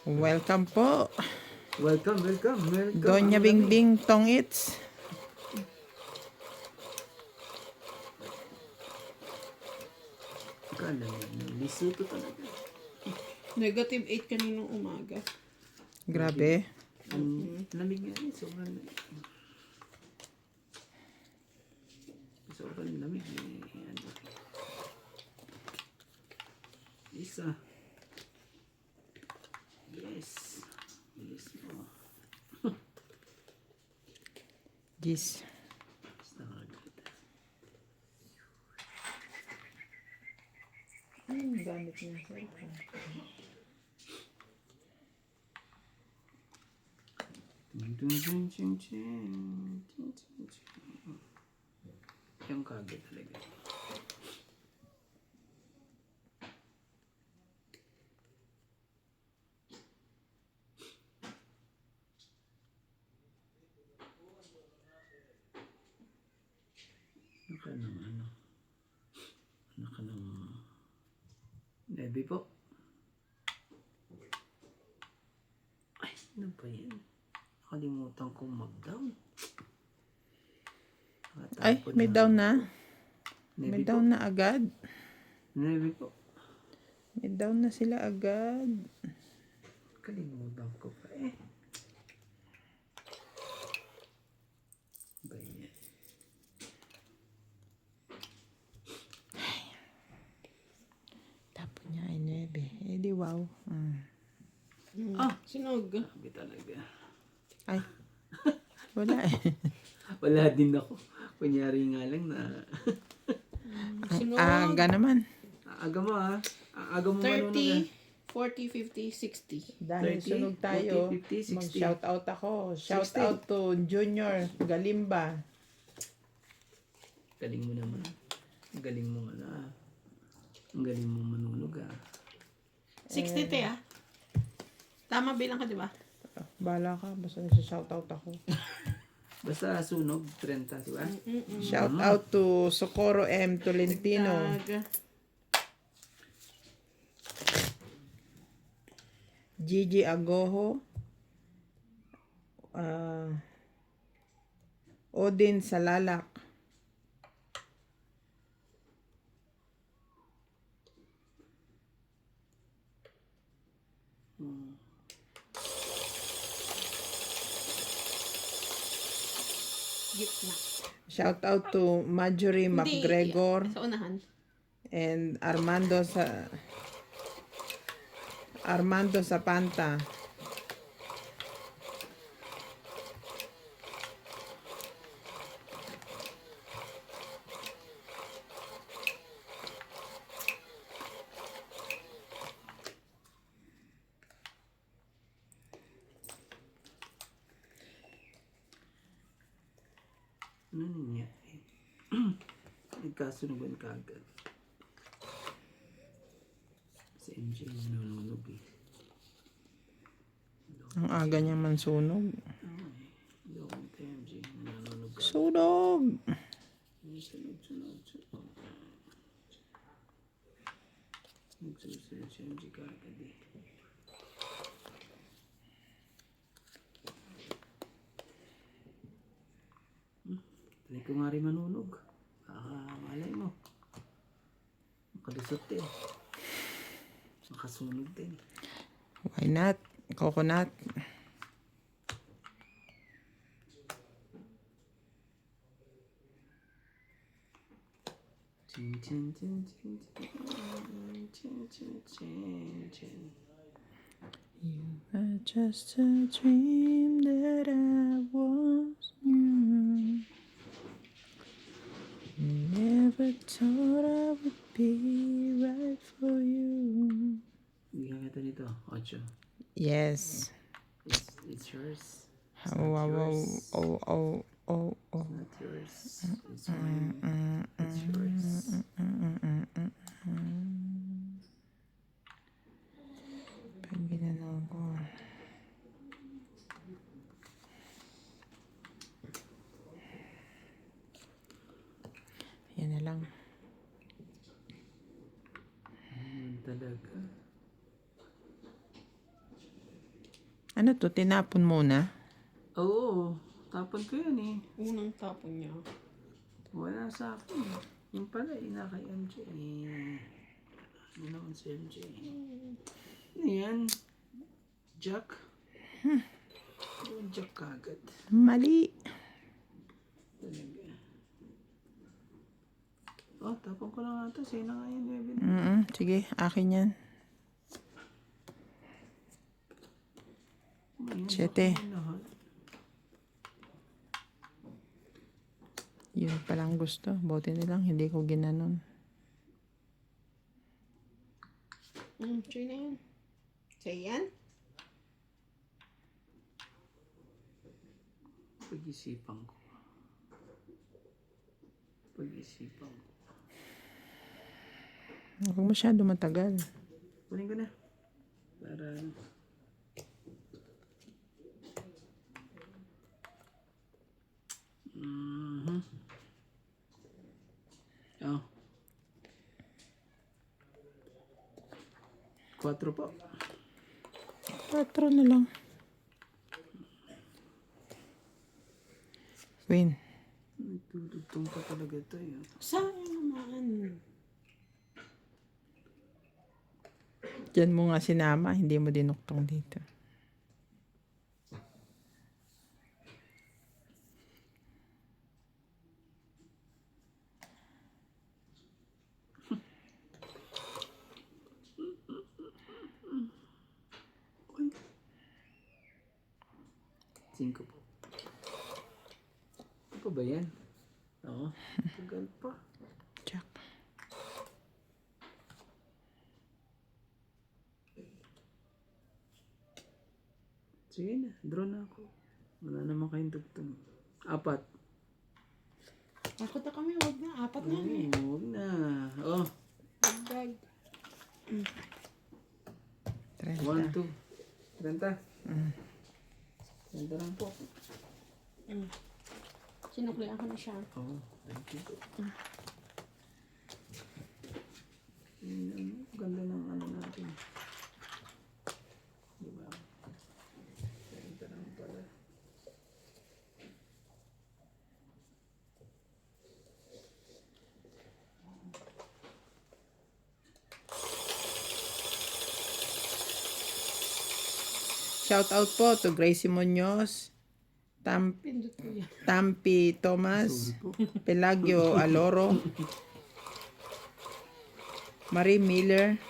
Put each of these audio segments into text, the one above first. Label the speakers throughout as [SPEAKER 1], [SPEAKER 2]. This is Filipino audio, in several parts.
[SPEAKER 1] Welcome po.
[SPEAKER 2] Welcome.
[SPEAKER 1] Doña Bingbing Tong Eats.
[SPEAKER 2] Kala mo, lisuto talaga.
[SPEAKER 3] -8 kaninong umaga.
[SPEAKER 1] Grabe.
[SPEAKER 2] Ang lamig nga rin, sobrang lamig. Sobrang lamig eh. Ano. Isa. Yes. Bilis mo.
[SPEAKER 1] Gis.
[SPEAKER 2] Basta agad.
[SPEAKER 1] Gamit niya.
[SPEAKER 2] Yung kagad talaga. Ano ka ng Nebe po. Ay, ano ba yan? Nakalimutan kong mag-down.
[SPEAKER 1] Ay, may down na.
[SPEAKER 2] Nebe
[SPEAKER 1] May
[SPEAKER 2] po.
[SPEAKER 1] down na agad.
[SPEAKER 2] Nebe po.
[SPEAKER 1] May down na sila agad.
[SPEAKER 2] Kalimutan ko pa eh. Ganyan.
[SPEAKER 1] Tapos niya ay 9. Eh di wow.
[SPEAKER 3] Sinog.
[SPEAKER 2] Sabi talaga.
[SPEAKER 1] Ay. Wala eh.
[SPEAKER 2] Wala din ako. Kunyari nga lang na
[SPEAKER 1] Ang aga naman.
[SPEAKER 2] aga mo ha. Aga mo manunod ha.
[SPEAKER 3] 30, 40, 50, 60.
[SPEAKER 1] Dahil
[SPEAKER 2] 30,
[SPEAKER 1] sunog tayo,
[SPEAKER 2] 40, 50, 60.
[SPEAKER 1] mag-shout out ako. Shout
[SPEAKER 2] 60.
[SPEAKER 1] out to Junior Galimba.
[SPEAKER 2] Galing mo naman. Ang galing mo ano ah. Ang galing mo manunog ah.
[SPEAKER 3] 60 te ah. Tama bilang ka, di ba?
[SPEAKER 1] Bala ka, basta nasa-shout out ako.
[SPEAKER 2] Basta sunog, 30, di ba?
[SPEAKER 1] Shout out to Socorro M. Tolentino. Gigi Agoho. Odin Salalak.
[SPEAKER 3] Gitna.
[SPEAKER 1] Shout out to Marjorie McGregor
[SPEAKER 3] Sa unahan.
[SPEAKER 1] and Armando Zapanta.
[SPEAKER 2] Ano nangyari? Nagkasunugan ka agad. Si MJ nanunog eh.
[SPEAKER 1] Ang aga niya man sunog.
[SPEAKER 2] Yung MJ nanunog ka.
[SPEAKER 1] Sunog!
[SPEAKER 2] Sunod. Nagsusunod si MJ ka agad eh. Try ko nga rin manunog. Malay mo. Makalusot din. Makasunog din.
[SPEAKER 1] Why not? Coconut.
[SPEAKER 2] Chin chin chin chin chin chin chin chin.
[SPEAKER 1] You were just a dream that I was you. Never thought I would be right for you.
[SPEAKER 2] Bigyan kita nito. 8.
[SPEAKER 1] Yes.
[SPEAKER 2] It's yours.
[SPEAKER 1] Wow, wow, oh, oh, oh, oh.
[SPEAKER 2] It's not yours. It's mine. It's yours.
[SPEAKER 1] Pag ginanaw ko. Yan na lang.
[SPEAKER 2] Talaga.
[SPEAKER 1] Ano to? Tinapon muna?
[SPEAKER 2] Oo, tapon ko yun eh.
[SPEAKER 3] Unang tapon niya.
[SPEAKER 2] Wala sa akin. Yung pala, kay MJ. Ano naman si MJ? Ano yan? Jack? Yung Jack kagad.
[SPEAKER 1] Mali.
[SPEAKER 2] Talaga. Oh, tapon ko na nga ito. Sa'yo na nga yun, Evan.
[SPEAKER 1] Sige, akin yan.
[SPEAKER 2] Ayun,
[SPEAKER 1] 7.
[SPEAKER 2] bakit lahat?
[SPEAKER 1] Yun palang gusto. Buti nilang hindi ko ginanon.
[SPEAKER 3] Try na yan. Say yan?
[SPEAKER 2] Pag-isipan ko. Pag-isipan ko.
[SPEAKER 1] Huwag masyado matagal.
[SPEAKER 2] Kunin ko na. Para... Oh. 4 po.
[SPEAKER 1] 4 na lang. Queen.
[SPEAKER 2] Nagtutugtong pa talaga ito yun.
[SPEAKER 3] Sayang naman.
[SPEAKER 1] Diyan mo nga sinama, hindi mo dinuktong dito.
[SPEAKER 2] Uy. 5 po. Ano pa ba yan? Oo. Tagal pa.
[SPEAKER 1] Jack.
[SPEAKER 2] Sige na. Draw na ako. Wala naman kayong tugtong. 4.
[SPEAKER 3] Takot na kami, wag na. 4 na yan eh.
[SPEAKER 2] Huwag na. Oh.
[SPEAKER 3] Dagdag.
[SPEAKER 2] 1, 2. 30. 30 lang po.
[SPEAKER 3] Sinuklian ko na siya.
[SPEAKER 2] Oo. Thank you po. Ang ganda ng ano natin. Diba? 30 lang pala.
[SPEAKER 1] Shout out po to Gracie Munoz,
[SPEAKER 3] Pindot ko yan.
[SPEAKER 1] Tampi Thomas, Pelagio Aloro, Marie Miller,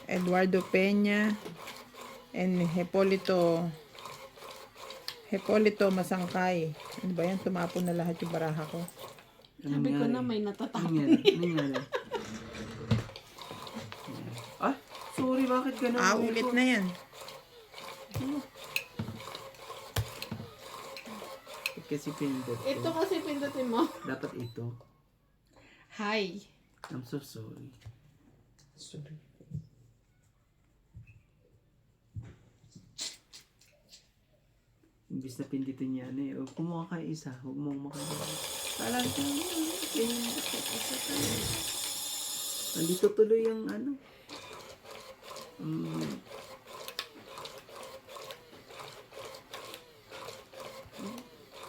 [SPEAKER 1] Eduardo Peña, and Hepolito Masangkay. Ano ba yan? Tumapon na lahat yung baraha ko.
[SPEAKER 3] Sabi ko na may natatapon.
[SPEAKER 2] Nangyari. Ah, sorry, bakit ganun?
[SPEAKER 1] Ulit na yan.
[SPEAKER 2] Kasi pindot ko.
[SPEAKER 3] Ito kasi pindutin mo.
[SPEAKER 2] Dapat ito.
[SPEAKER 3] Hi.
[SPEAKER 2] I'm so sorry. Sorry. Imbis na pinditin niya ano eh. O, kumuha ka isa. Huwag mong makagawa. Alam ko. Isa ka. Nandito tuloy yung ano.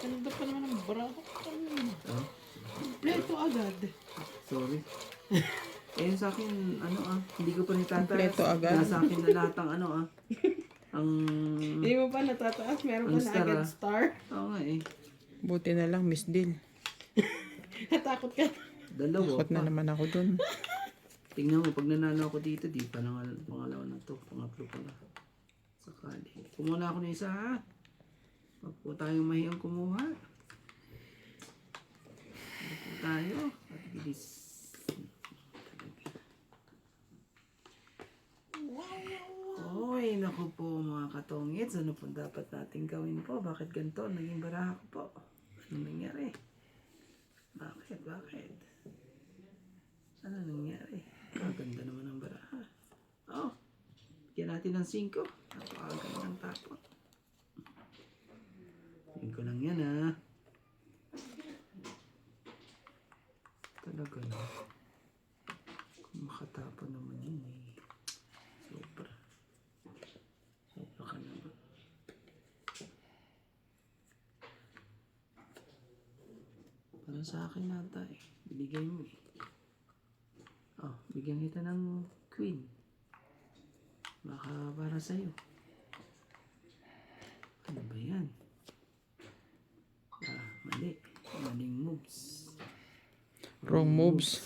[SPEAKER 3] Ganda pa naman ang bra ko.
[SPEAKER 2] Oh,
[SPEAKER 3] Kompleto agad.
[SPEAKER 2] sorry. Eh sa akin, ano hindi ko pa nitataas.
[SPEAKER 1] Kompleto agad.
[SPEAKER 2] Nasa akin na lahat ang ano ang...
[SPEAKER 3] Hindi mo pa natataas. Meron
[SPEAKER 2] Ang
[SPEAKER 3] ka na
[SPEAKER 2] star,
[SPEAKER 3] agad star.
[SPEAKER 2] Oo nga eh.
[SPEAKER 1] Buti na lang, Miss Dil.
[SPEAKER 3] Natakot ka.
[SPEAKER 2] Dalawa
[SPEAKER 1] Takot na
[SPEAKER 2] pa.
[SPEAKER 1] naman ako dun.
[SPEAKER 2] Tingnan mo, pag nanalo ako dito, di pa pangalawa na to. Pangatlo pa na. Sakali. Kumuha na ako ng isa ha. Wag po tayong mahiyang kumuha. Wag po tayo. At bilis. Oy, naku po mga katongits. Ano po dapat natin gawin po? Bakit ganito? Naging baraha ko po. Anong nangyari? Bakit? Ano nangyari? Kaganda naman ang baraha. Oh, bigyan natin ng 5. Napakaganda ng tapon. Tingin ko lang yan Talaga na. Kung makatapon naman yun eh. Sobra. Ano sa akin nata eh. Binigay mo eh. Oh, bigyan kita ng queen. Baka para sa'yo. Ano ba yan? Mali. Maling moves.
[SPEAKER 1] Wrong moves.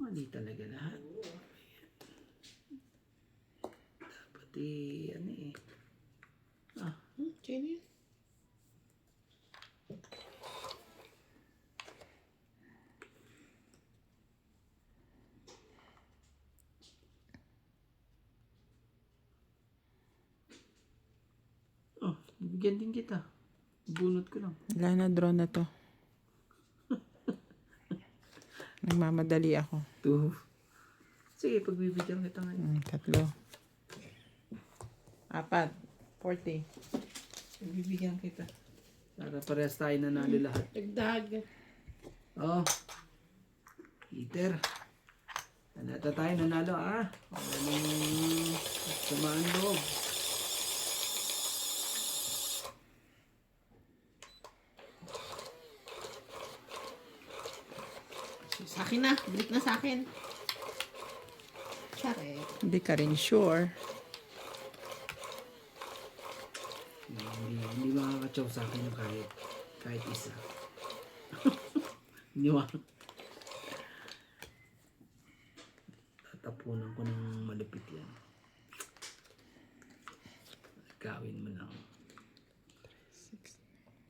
[SPEAKER 2] Mali talaga lahat. Dapat eh, ano eh.
[SPEAKER 3] Sino yun?
[SPEAKER 2] Oh, bigyan din kita. Bunot ko lang.
[SPEAKER 1] Wala na, draw na to. Nagmamadali ako.
[SPEAKER 2] 2. Sige, pagbibigyan kita ngayon.
[SPEAKER 1] 3. 4. 40.
[SPEAKER 2] Pagbibigyan kita. Para parehas tayo nanalo lahat.
[SPEAKER 3] Dagdag.
[SPEAKER 2] Oh. Peter. Nanata tayo nanalo ah. Wala nang samaan loob.
[SPEAKER 3] Sa akin na. Balik na sa akin. Charet.
[SPEAKER 1] Hindi ka rin sure.
[SPEAKER 2] Hindi makakachaw sa akin yung kahit isa. Hindi tatapunan ko ng malupit yan. Gawin mo lang.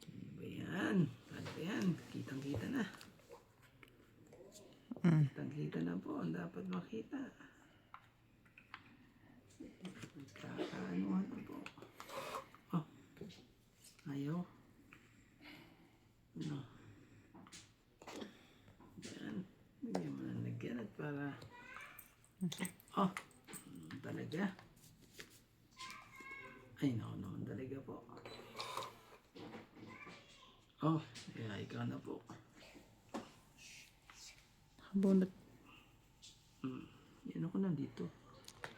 [SPEAKER 2] Ano ba yan? Ano ba yan? Kitang-kita na. Kitang-kita na po. Ang dapat makita. Kakaanohan na po. Oh. Ayaw. Ano? Yan. Bigyan mo ng lagyan at para... Oh. Talaga. Ay, no, naman talaga po. Oh. Yeah, ikaw na po.
[SPEAKER 1] Bunot.
[SPEAKER 2] Yan ako na dito.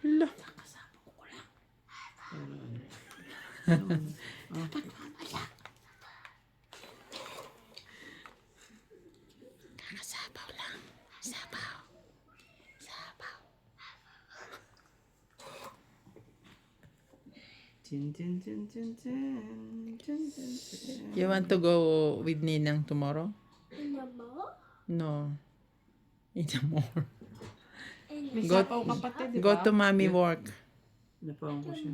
[SPEAKER 1] Hala.
[SPEAKER 3] Kakasabaw lang. Sabaw. Sabaw.
[SPEAKER 2] Chin, chin, chin, chin, chin. Chin, chin, chin.
[SPEAKER 1] You want to go with Ninang tomorrow? No. In the morning.
[SPEAKER 3] May
[SPEAKER 1] Go-
[SPEAKER 3] sapaw kapatid, di
[SPEAKER 1] Go
[SPEAKER 3] ba?
[SPEAKER 1] to mommy work.
[SPEAKER 2] Napawang ko siya.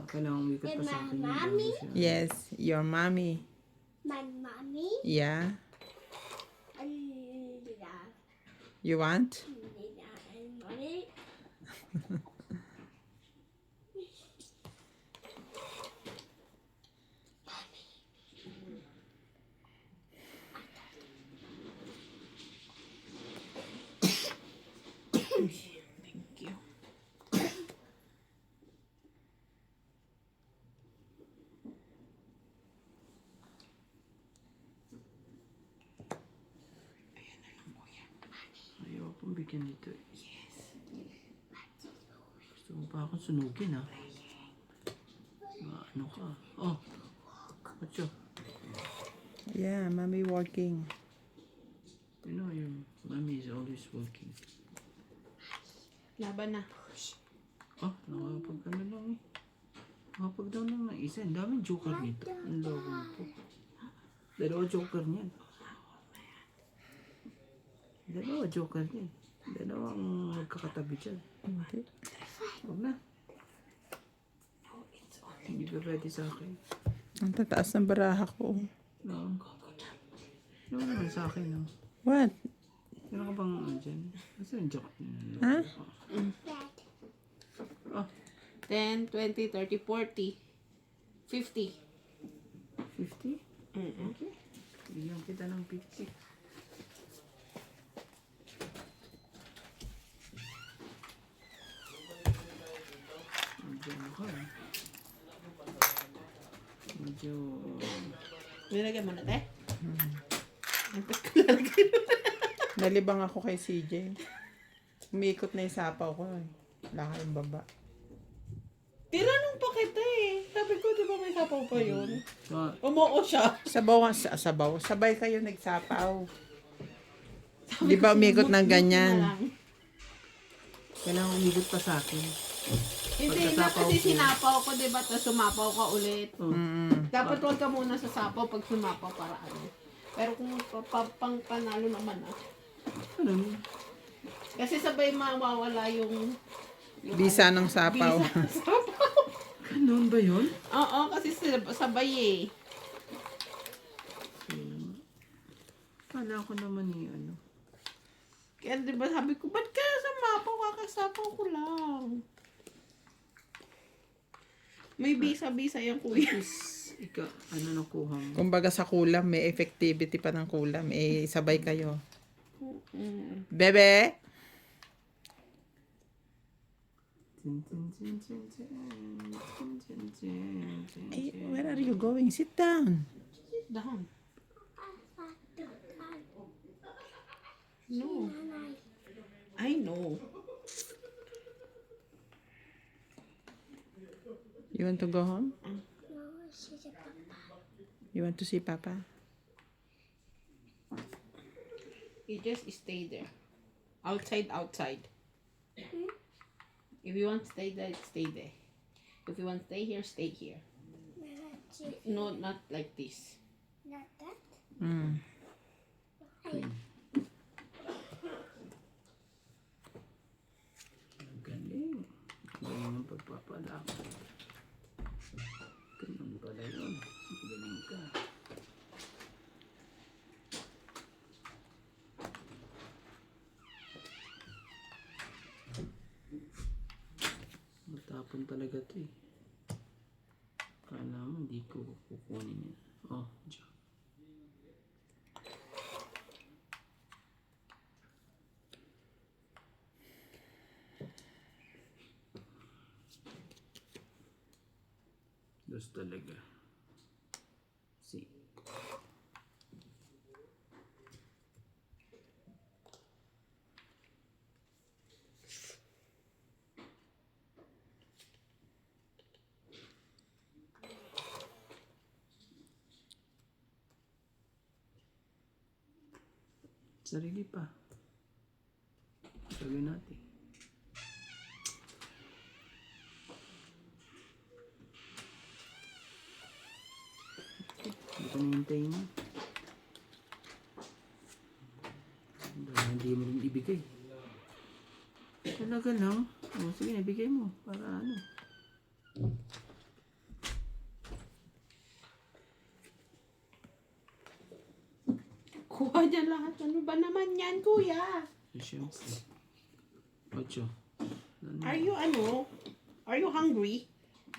[SPEAKER 2] Kailangan umikot pa sa akin. yung bago siya.
[SPEAKER 1] Yes, your mommy.
[SPEAKER 4] My mommy
[SPEAKER 1] Yeah.
[SPEAKER 4] and
[SPEAKER 1] You want?
[SPEAKER 4] mommy.
[SPEAKER 3] Thank you.
[SPEAKER 2] Ayaw akong bigyan dito. Yes. Gusto mo pa akong sunugin ha? Ano ka? Oh. Ocho.
[SPEAKER 1] Yeah, mommy working.
[SPEAKER 2] You know, your mommy is always working.
[SPEAKER 3] Laban na.
[SPEAKER 2] Oh, nakapag ano lang eh. Nakapag daw lang ng isa. Ang daming joker nito. Ang loko po. Dalawa joker niyan. Dalawa joker niyan. Dalawang magkakatabi dyan.
[SPEAKER 1] Hindi.
[SPEAKER 2] Huwag na. Hindi pa pwede sa akin.
[SPEAKER 1] Ang tataas ng baraha ko.
[SPEAKER 2] No. No naman sa akin, no.
[SPEAKER 1] What?
[SPEAKER 2] Meron ka bang ano dyan? Kasi yung joke.
[SPEAKER 1] Ha?
[SPEAKER 2] Oh,
[SPEAKER 3] 10, 20, 30, 40, 50.
[SPEAKER 2] 50? Okay. Bigyan kita ng 50. Medyo ano ka eh. Medyo...
[SPEAKER 3] Nilagyan mo na, te?
[SPEAKER 1] Nalibang ako kay CJ. Umiikot na yung sapaw ko. Eh. Wala kayong baba.
[SPEAKER 3] Tinanong pa kita eh. sabi ko, di ba may sapaw pa yun?
[SPEAKER 2] So,
[SPEAKER 3] Umuo siya.
[SPEAKER 1] Sabaw. Sabay kayo nagsapaw.
[SPEAKER 3] Sabi
[SPEAKER 1] Di ba
[SPEAKER 3] ko,
[SPEAKER 1] umikot ng
[SPEAKER 3] buti na
[SPEAKER 1] ganyan?
[SPEAKER 3] lang.
[SPEAKER 2] kailangan umigot pa sa akin.
[SPEAKER 3] Hindi na
[SPEAKER 2] Pagkasapaw
[SPEAKER 3] kasi
[SPEAKER 2] ko.
[SPEAKER 3] sinapaw ko, di ba? Tapos sumapaw ka ulit.
[SPEAKER 2] Oh.
[SPEAKER 3] Dapat huwag ka muna sa sapaw pag sumapaw para ano. Pero kung pang panalo naman ah.
[SPEAKER 2] Ano?
[SPEAKER 3] Kasi sabay mawawala yung
[SPEAKER 1] Bisa ng sapaw.
[SPEAKER 3] bisa ng sapaw.
[SPEAKER 2] Ganun ba yun?
[SPEAKER 3] Oo, kasi sabay eh.
[SPEAKER 2] Kala ko naman ano.
[SPEAKER 3] Kaya di ba sabi ko, ba't ka sumapaw? Kakasapaw ko lang. May bisa-bisa yung kuya.
[SPEAKER 2] Ano nakuha mo?
[SPEAKER 1] Kumbaga sa kulam, may effectivity pa ng kulam. Eh, sabay kayo.
[SPEAKER 3] Mm.
[SPEAKER 1] Bebe! Hey, where are you going? Sit down.
[SPEAKER 3] Sit down. No. I know.
[SPEAKER 1] You want to go home?
[SPEAKER 4] No, she's a papa.
[SPEAKER 1] You want to see Papa?
[SPEAKER 3] You just stay there. Outside. If you want to stay there, stay there. If you want to stay here, stay here. No, not like this.
[SPEAKER 4] Not that.
[SPEAKER 1] Mm.
[SPEAKER 2] Galing. Galing ng pagpapalaki. Ganun pala yun. Galing ka. Matapon talaga to eh. Kala mo hindi ko kukunin yan. Oh, diyan. Dos talaga. Si. Sarili pa. Sabi natin. Hindi ko nahintayin mo. Dahil hindi mo rin ibigay. Talaga lang. O, sige, ibigay mo. Para ano.
[SPEAKER 3] Kuha dyan lahat. Ano ba naman yan, kuya?
[SPEAKER 2] Siyempre. 8.
[SPEAKER 3] Are you hungry?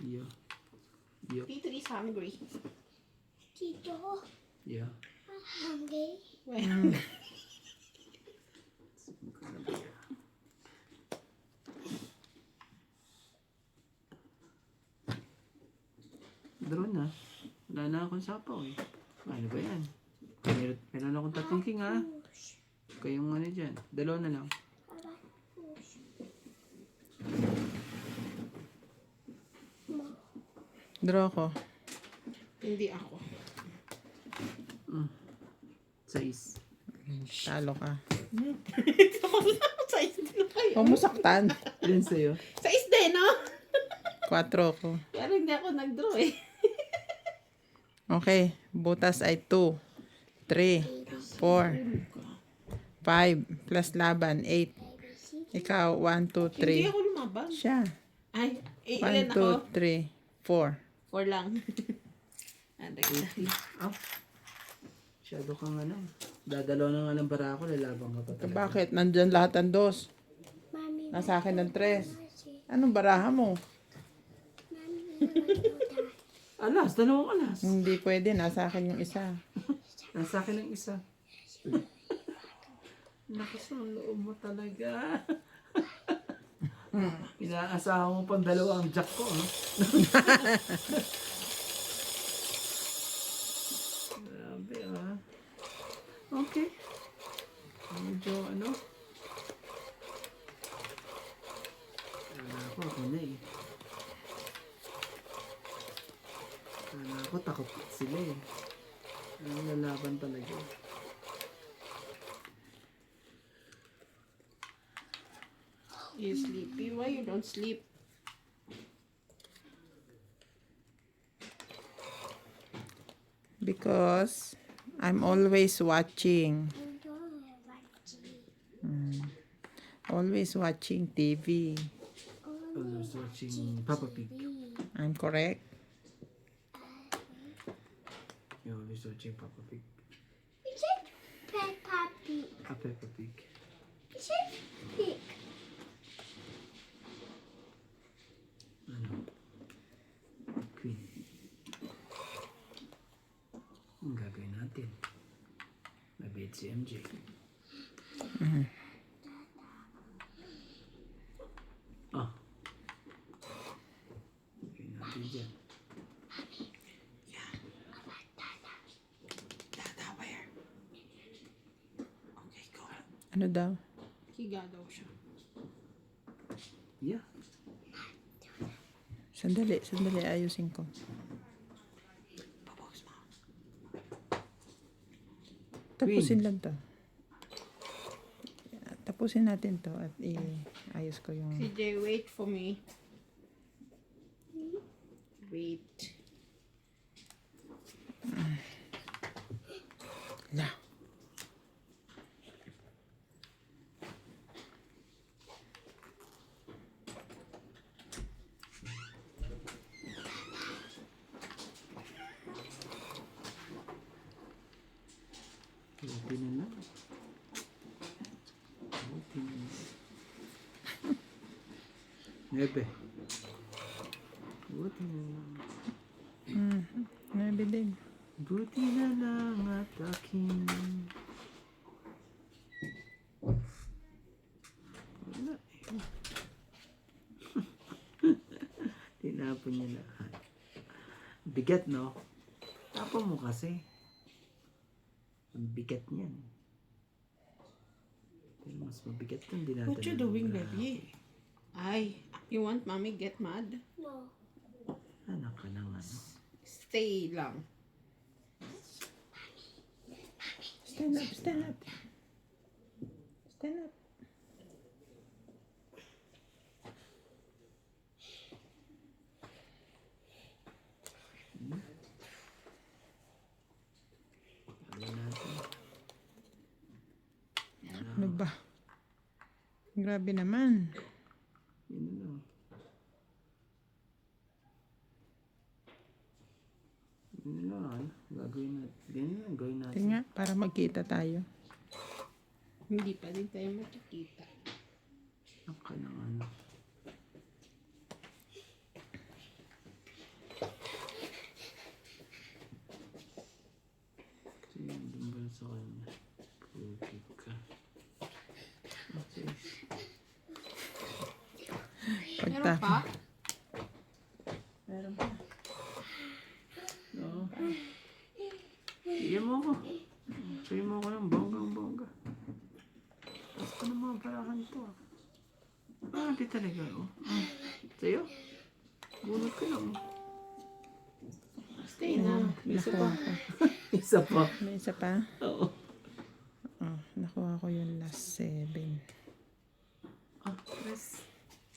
[SPEAKER 2] Yeah. Yeah.
[SPEAKER 3] Peter is hungry.
[SPEAKER 4] Tito,
[SPEAKER 2] Yeah.
[SPEAKER 4] hungry.
[SPEAKER 3] Well,
[SPEAKER 2] Draw na. Wala na akong sapaw eh. Ano ba yan? Meron akong tatungking ha. Kayong ano dyan. 2 na lang.
[SPEAKER 1] Draw ko.
[SPEAKER 3] hindi ako.
[SPEAKER 2] 6.
[SPEAKER 1] Talo ka.
[SPEAKER 3] Sa isde na kayo.
[SPEAKER 1] Huwag mo saktan.
[SPEAKER 2] Ilan sa'yo?
[SPEAKER 3] Sa isde, no?
[SPEAKER 1] 4 ko.
[SPEAKER 3] Pero hindi ako nag-draw eh.
[SPEAKER 1] Okay. Butas ay 2, 3, 4, 5, plus laban, 8. Ikaw, 1, 2,
[SPEAKER 3] Hindi
[SPEAKER 1] 3.
[SPEAKER 3] ako lumaban.
[SPEAKER 1] Siya.
[SPEAKER 3] Ay,
[SPEAKER 1] 1,
[SPEAKER 3] ilan ako?
[SPEAKER 1] 2, 3, 4.
[SPEAKER 3] 4 lang.
[SPEAKER 2] Oh. Masyado kang ano. Dadalaw na nga ng bara ko. Lalabang ka pa talaga.
[SPEAKER 1] Bakit? Nandyan lahat ng 2.
[SPEAKER 4] Mommy,
[SPEAKER 1] Nasa akin ng 3. Anong baraha mo?
[SPEAKER 2] Alas. 2 alas.
[SPEAKER 1] Hindi pwede. Nasa akin yung isa.
[SPEAKER 2] Nasa akin ang isa. Lakas ng loob mo talaga. Inaasahan mo pang 2 ang jack ko. No? Grabe ah. Okay. Medyo ano. Wala ako na eh. takot sila eh. Ang lalaban talaga.
[SPEAKER 3] You sleepy? Why you don't sleep?
[SPEAKER 1] Because I'm always watching.
[SPEAKER 4] I don't watch
[SPEAKER 1] Always watching TV.
[SPEAKER 2] Always watching Papa Pig.
[SPEAKER 1] I'm correct.
[SPEAKER 2] You're always watching Papa Pig.
[SPEAKER 4] Is it Peppa Pig?
[SPEAKER 2] Peppa Pig.
[SPEAKER 4] Is it pig?
[SPEAKER 2] Ano? Queen. Ang gagawin natin? Mabait si MJ. Ah. Gagawin natin dyan.
[SPEAKER 3] Dada, where? Okay, go.
[SPEAKER 1] Ano daw?
[SPEAKER 3] Higa daw siya.
[SPEAKER 2] Yeah.
[SPEAKER 1] Sandali, ayusin ko.
[SPEAKER 3] Babos mo.
[SPEAKER 1] Tapusin lang to. Tapusin natin to at ayos ko yung...
[SPEAKER 3] CJ, wait for me. Wait.
[SPEAKER 1] La.
[SPEAKER 2] Buti na lang. Buti na lang. Nebe. Buti na lang.
[SPEAKER 1] Nabi din.
[SPEAKER 2] Buti na lang at aking... Wala eh. Tinapon niya lahat. Bigat, no? Tapon mo kasi. Ang bigat niyan. Pero mas mabigat kung dinadala.
[SPEAKER 3] What you doing, baby? Ay, you want mommy get mad?
[SPEAKER 4] No.
[SPEAKER 2] Anak ka ng ano.
[SPEAKER 3] Stay lang.
[SPEAKER 1] Stand up, stand up. Stand up.
[SPEAKER 2] Gawin natin.
[SPEAKER 1] Ano ba? Grabe naman.
[SPEAKER 2] Yun na lang. Yun na lang. Gagawin natin. Ganyan lang gawin natin.
[SPEAKER 1] Tingnan nga, para magkita tayo.
[SPEAKER 3] Hindi pa din tayo makikita.
[SPEAKER 2] Anak ka ng ano. Kasi yung dumbal sa kanya. Pugig ka. Okay.
[SPEAKER 3] Meron pa?
[SPEAKER 1] Meron pa.
[SPEAKER 2] Oo. Iyan mo ako. Sabihin mo ako ng bonggang-bongga. Tapos pa ng mga parahan to. Di talaga, oh. Sa'yo? Bunot ka lang.
[SPEAKER 3] Stay na.
[SPEAKER 1] Nakuha ko.
[SPEAKER 2] Isa pa.
[SPEAKER 1] May isa pa?
[SPEAKER 2] Oo.
[SPEAKER 1] Oh, nakuha ko yung last 7.
[SPEAKER 2] Yes.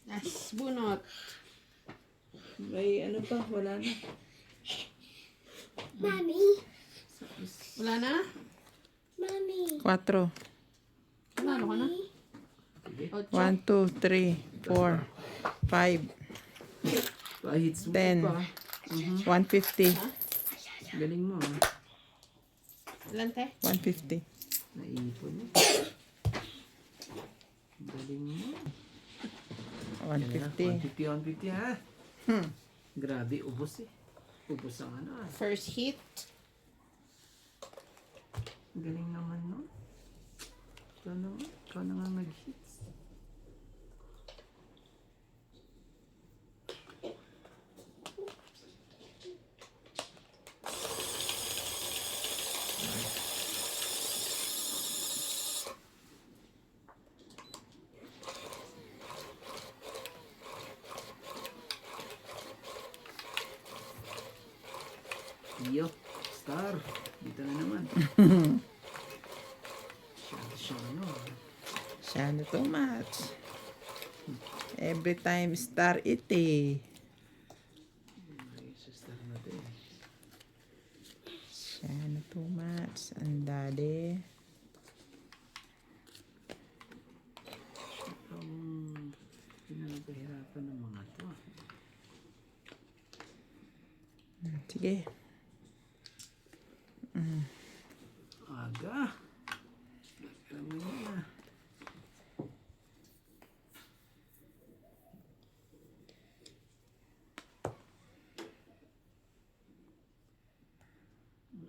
[SPEAKER 3] Yes, bunot.
[SPEAKER 2] May ano pa? Wala na.
[SPEAKER 4] Mommy.
[SPEAKER 3] Wala na?
[SPEAKER 4] Mommy.
[SPEAKER 1] 4.
[SPEAKER 3] Ano ka na?
[SPEAKER 2] Sige.
[SPEAKER 1] 1, 2, 3, 4, 5,
[SPEAKER 2] Pahits mo
[SPEAKER 1] 10.
[SPEAKER 2] pa.
[SPEAKER 1] 150.
[SPEAKER 2] Galing mo, ah.
[SPEAKER 3] Ilan, te?
[SPEAKER 1] 150.
[SPEAKER 2] Naipon mo. Galing mo.
[SPEAKER 1] 150.
[SPEAKER 2] 150, ha? Grabe, ubos eh. Ubos ang ano, ah.
[SPEAKER 3] First hit.
[SPEAKER 2] Galing naman, no? Ikaw na nga nag-hits. Siyang ano.
[SPEAKER 1] Masyado too much. Every time star it eh.
[SPEAKER 2] Ay, sister natin.
[SPEAKER 1] Masyado too much. Ang dali.
[SPEAKER 2] Pinagpahirapan ng mga to.
[SPEAKER 1] Sige.
[SPEAKER 2] Aga. Alam mo yun na.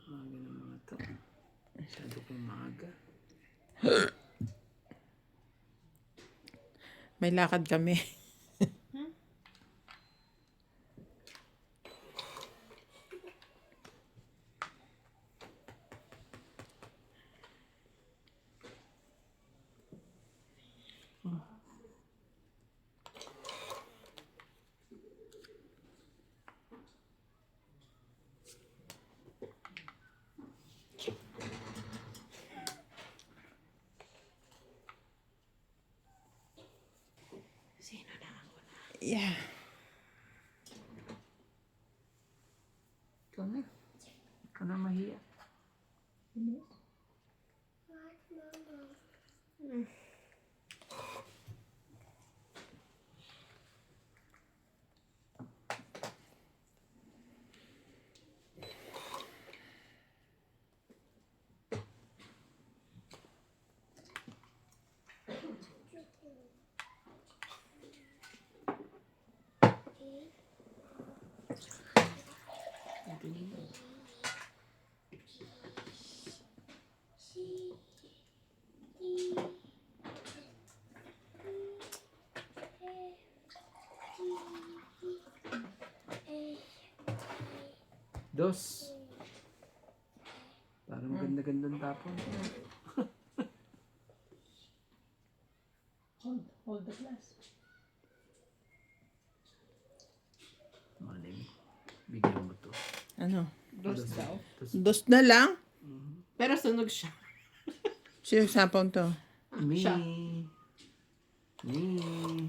[SPEAKER 2] Aga ng mga to. Masyado pang maaga.
[SPEAKER 1] May lakad kami.
[SPEAKER 3] Sino na ako na?
[SPEAKER 1] Yeah.
[SPEAKER 2] Ikaw na. Ikaw na mahiya. Dos. Parang ganda-gandang tapon.
[SPEAKER 3] Hold the glass.
[SPEAKER 2] Maling. Bigyan mo to.
[SPEAKER 1] Ano?
[SPEAKER 3] Dos daw.
[SPEAKER 1] Dos na lang?
[SPEAKER 3] Pero sunog siya.
[SPEAKER 1] Sino sapon to?
[SPEAKER 2] Me.
[SPEAKER 3] siya.
[SPEAKER 2] Me.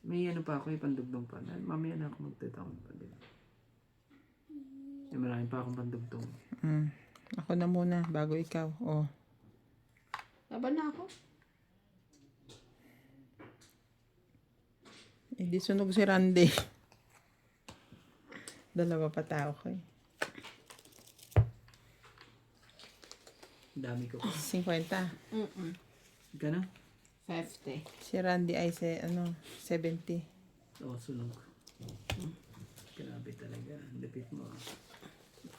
[SPEAKER 2] May ano pa ako, may pandugtong pa. Mamaya na ako magtatawag pa din. May marami pa akong pandugtong.
[SPEAKER 1] Ako na muna bago ikaw. Oh.
[SPEAKER 3] Laban na ako.
[SPEAKER 1] Hindi sunog si Randy. Dalawa pa tao ko eh.
[SPEAKER 2] Dami ko pa.
[SPEAKER 1] 50.
[SPEAKER 2] Gano'n?
[SPEAKER 3] 50.
[SPEAKER 1] Si Randy ay 70.
[SPEAKER 2] Oo, sunog. Grabe talaga. Ang lapit mo.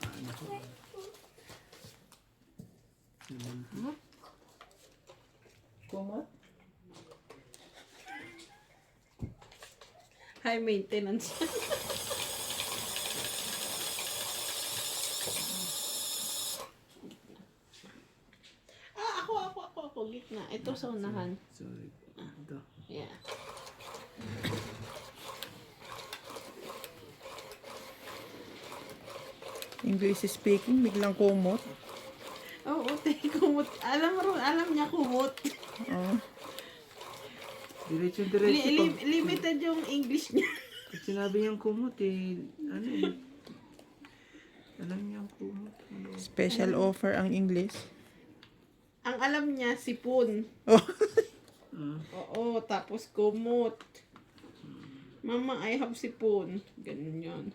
[SPEAKER 2] Ano ko?
[SPEAKER 1] Kumot?
[SPEAKER 3] High maintenance. Ako. Gitna. Ito sa unahan.
[SPEAKER 2] Sorry. Ito.
[SPEAKER 3] Yeah.
[SPEAKER 1] English speaking, biglang kumot.
[SPEAKER 3] Oo, kumot. Alam niya kumot.
[SPEAKER 1] Oh.
[SPEAKER 2] Diretso.
[SPEAKER 3] Limited yung English niya.
[SPEAKER 2] Pag sinabi niyang kumot eh, ano eh. Alam niyang kumot. Ano?
[SPEAKER 1] Special offer ang English.
[SPEAKER 3] Ang alam niya, sipon.
[SPEAKER 1] Oh.
[SPEAKER 3] Oo, tapos kumot. Mama, I have sipon. Ganun yun.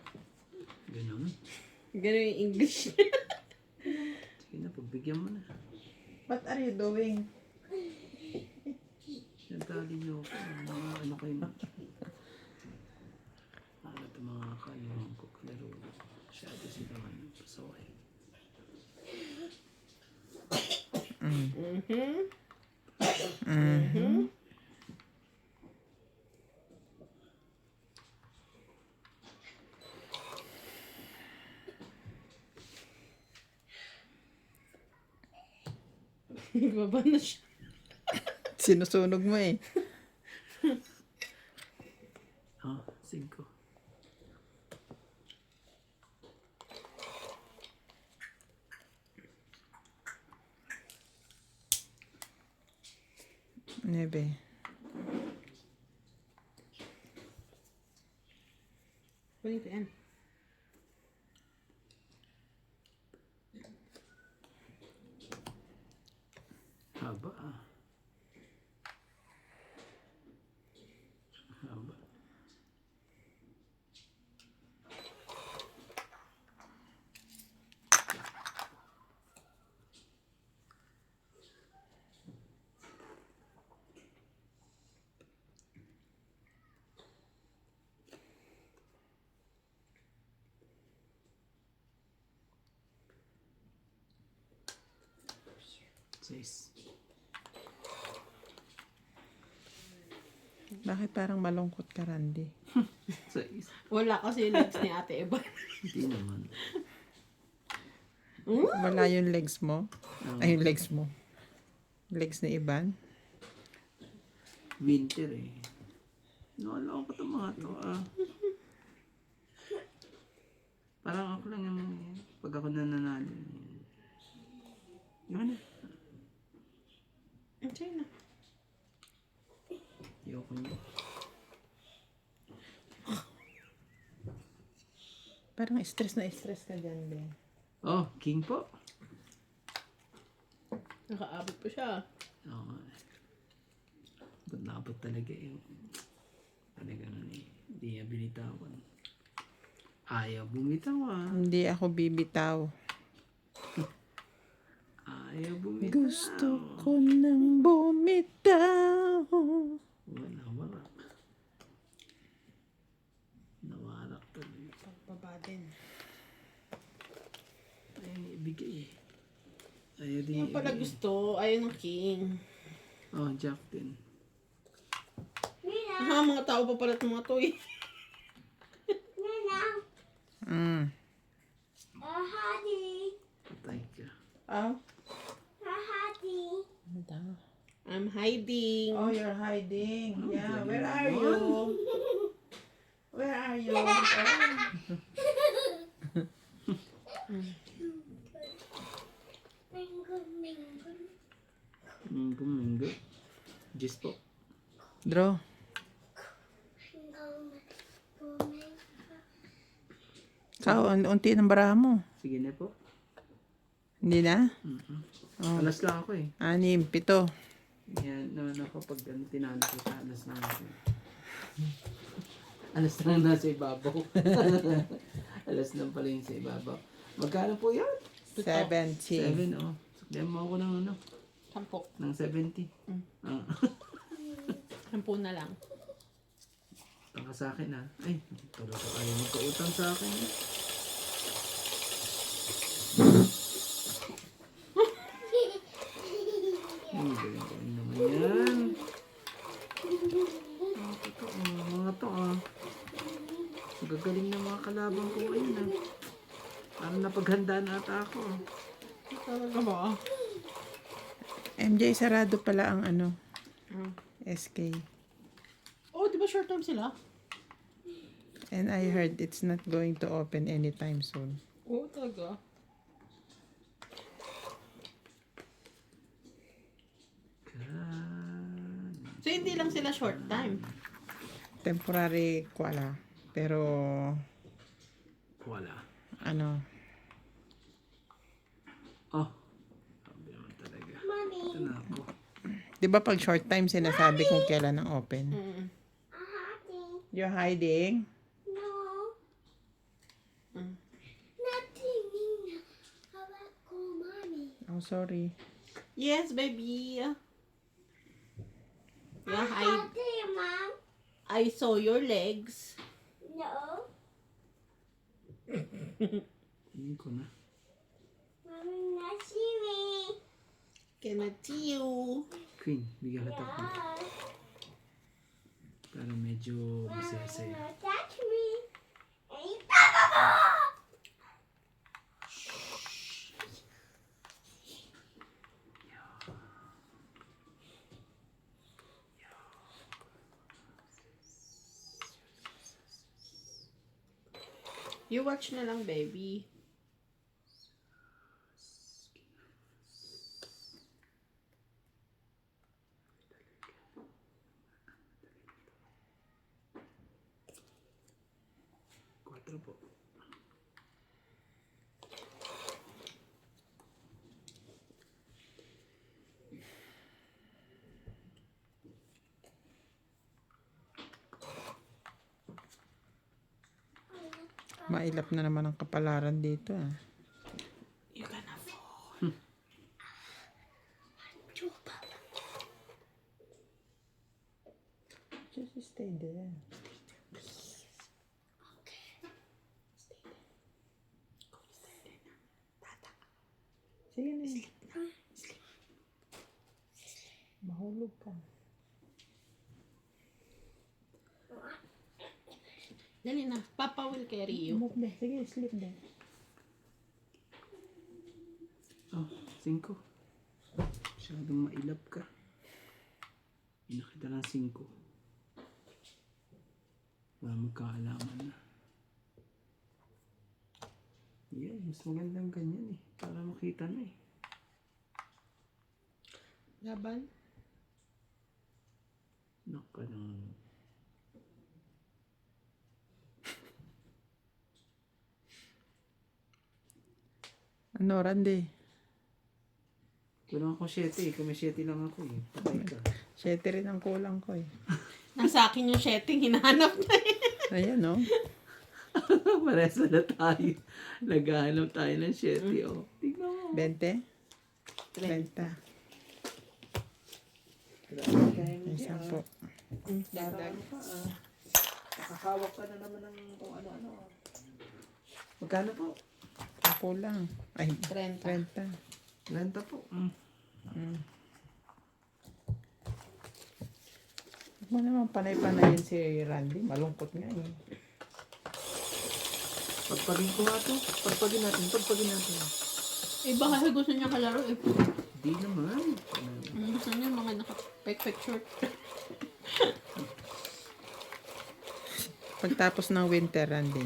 [SPEAKER 2] Ganun.
[SPEAKER 3] Ganun yung English.
[SPEAKER 2] Sige na, pagbigyan mo na.
[SPEAKER 1] What are you doing?
[SPEAKER 2] Nagdali niyo ako. Mga ano kayo na. Ito mga kalimutan ko. Kalaro. Masyado sila ano. Pasaway.
[SPEAKER 3] Baba na siya.
[SPEAKER 1] Sinusunog mo eh. 9.
[SPEAKER 3] Pwede to end.
[SPEAKER 2] Haba ah. Haba. Sis.
[SPEAKER 1] Bakit parang malungkot ka, Randy?
[SPEAKER 2] Sis.
[SPEAKER 3] Wala kasi yung legs ni Ate Eva.
[SPEAKER 2] Hindi naman.
[SPEAKER 1] Wala yung legs mo? Ay, yung legs mo. Legs ni Iban?
[SPEAKER 2] Winter eh. Naalala ko itong mga to ah. Parang ako lang yung pag ako nananalo. Yung ano?
[SPEAKER 3] Enjoy na.
[SPEAKER 2] Ayoko niya.
[SPEAKER 1] Parang stress na stress ka dyan, Ben.
[SPEAKER 2] Oh, king po.
[SPEAKER 3] Nakaabot pa siya.
[SPEAKER 2] Oo nga. Ba't nakabot talaga eh. Talagang hindi niya binitawan. Ayaw bumitaw ah.
[SPEAKER 1] Hindi ako bibitaw.
[SPEAKER 2] Ayaw bumitaw.
[SPEAKER 1] Gusto ko nang bumitaw.
[SPEAKER 2] Nawarak. Nawarak talaga.
[SPEAKER 3] Pagbaba din.
[SPEAKER 2] Ayaw niya ibigay eh. Ayaw din
[SPEAKER 3] Yung pala
[SPEAKER 2] ibigay.
[SPEAKER 3] gusto, ayun ng king.
[SPEAKER 2] Oh, Jack din.
[SPEAKER 3] Aha, mga tao pa pala itong mga to eh.
[SPEAKER 1] Mm.
[SPEAKER 4] Honey.
[SPEAKER 2] Patay ka.
[SPEAKER 1] Oh?
[SPEAKER 4] Honey.
[SPEAKER 1] Ano daw?
[SPEAKER 3] I'm hiding.
[SPEAKER 1] Oh, you're hiding. Yeah,
[SPEAKER 2] galing
[SPEAKER 1] where are
[SPEAKER 2] naman.
[SPEAKER 1] you? Where are you?
[SPEAKER 4] Mango, mango.
[SPEAKER 2] Minggo, minggo. Jis po.
[SPEAKER 1] Draw.
[SPEAKER 4] Mango, mango, mango.
[SPEAKER 1] Sao, unti ng baraha mo.
[SPEAKER 2] Sige na po.
[SPEAKER 1] Hindi na?
[SPEAKER 2] Oh. Alas lang ako eh.
[SPEAKER 1] 6, 7.
[SPEAKER 2] Yan, naman ako pag tinalo kita, alas lang ako. Alas lang nasa ibabaw. Alas lang pala yung sa ibabaw. Magkano po yan?
[SPEAKER 1] 70.
[SPEAKER 2] 7, oh. Saklihan mo ako ng ano?
[SPEAKER 3] 10.
[SPEAKER 2] Ng 70. Ah.
[SPEAKER 3] 10 na lang.
[SPEAKER 2] Utang ka sa akin ha. Ay, talaga ayaw magkautang sa akin. Ay, galing naman yan. Totoo, mga to ah. Gagaling ng mga kalabang ko ngayon ah. Parang napaghandaan ata ako ah.
[SPEAKER 3] Talaga ba?
[SPEAKER 1] MJ, sarado pala ang ano,
[SPEAKER 3] Ah.
[SPEAKER 1] SK.
[SPEAKER 3] Oh, di ba short term sila?
[SPEAKER 1] And I heard it's not going to open anytime soon.
[SPEAKER 3] Oo, talaga. So, hindi lang sila short time.
[SPEAKER 1] Temporary kwala. Pero,
[SPEAKER 2] Wala.
[SPEAKER 1] ano,
[SPEAKER 2] Oh. Sabi naman talaga. Ito na ako.
[SPEAKER 1] di ba pag short time sinasabi kung kailan ang open?
[SPEAKER 3] Mm.
[SPEAKER 4] Honey.
[SPEAKER 1] You're hiding?
[SPEAKER 4] No.
[SPEAKER 3] Mm.
[SPEAKER 4] Nothing. How about mommy?
[SPEAKER 1] Oh, sorry.
[SPEAKER 3] Yes, baby. Yeah,
[SPEAKER 4] Honey, mom.
[SPEAKER 3] I saw your legs.
[SPEAKER 4] No.
[SPEAKER 2] Tingin ko na.
[SPEAKER 4] Mommy, not see me.
[SPEAKER 3] Cannot see you.
[SPEAKER 2] Queen, bigyan kita ko.
[SPEAKER 4] Yeah.
[SPEAKER 2] Pero medyo masaya-saya.
[SPEAKER 4] Don't touch me. Hey,
[SPEAKER 3] You watch na lang, baby.
[SPEAKER 2] Siguro po.
[SPEAKER 1] Mailap na naman ang kapalaran dito ah.
[SPEAKER 3] You gonna fall.
[SPEAKER 1] Just stay there. Sige na. Mahulog ka.
[SPEAKER 3] Dali na. Papa will carry you.
[SPEAKER 1] Move na. Sige, sleep na.
[SPEAKER 2] Oh, 5. Masyadong mailap ka. Nakita lang 5. Para magkaalaman na. Yan, mas magandang ganyan eh. Para makita na eh.
[SPEAKER 3] Laban.
[SPEAKER 2] Naka naman.
[SPEAKER 1] Ano, Randy?
[SPEAKER 2] Kulang ako 7 eh. Kung may 7 lang ako eh. Patay ka.
[SPEAKER 1] 7 rin ang kulang ko eh.
[SPEAKER 3] Nasa akin yung setting. Hinahanap na eh.
[SPEAKER 1] Ayan oh.
[SPEAKER 2] Parehas na tayo. Naghahanap tayo ng 7 oh. Tignan mo.
[SPEAKER 1] 20? 30.
[SPEAKER 2] Kaya mo
[SPEAKER 1] May
[SPEAKER 2] siya.
[SPEAKER 1] 10.
[SPEAKER 3] Dagdag.
[SPEAKER 2] Nakakawak ka na naman ng kung ano-ano. Magkano po?
[SPEAKER 1] Ang kulang. Ay,
[SPEAKER 3] 30.
[SPEAKER 1] 30.
[SPEAKER 2] Renta po.
[SPEAKER 1] Huwag mo naman panay-panayin si Randy. Malungkot nga eh.
[SPEAKER 2] Pagpagin ko nga to. Pagpagin natin. Pagpagin natin.
[SPEAKER 3] Eh baka gusto niya kalaro eh.
[SPEAKER 2] Di naman.
[SPEAKER 3] Gusto niya mga naka-pek-pek short.
[SPEAKER 1] Pagtapos ng winter, Randy,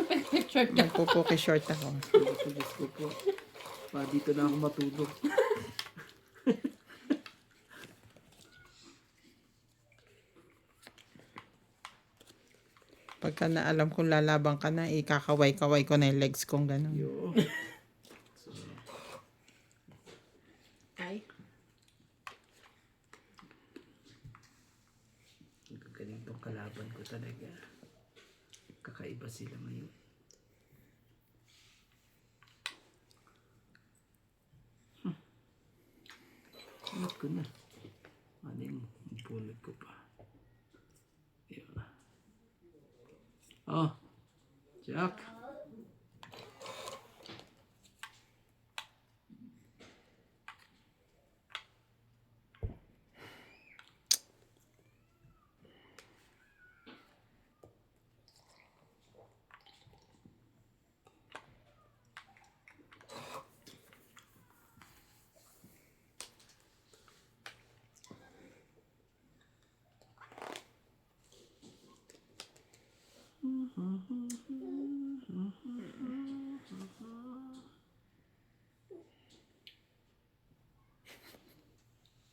[SPEAKER 3] Pek-pek short na.
[SPEAKER 1] magpupuki short ako.
[SPEAKER 2] Diyos ko po. Dito na ako matulog.
[SPEAKER 1] Pagka naalam kong lalabang ka na, ikakaway-kaway ko na yung legs kong gano'n.
[SPEAKER 2] Yo.
[SPEAKER 3] Ay.
[SPEAKER 2] Galing tong kalaban ko talaga. Kakaiba sila ngayon. Alat ko na. Ano yung pulot ko pa. Yun. Oh. Jack.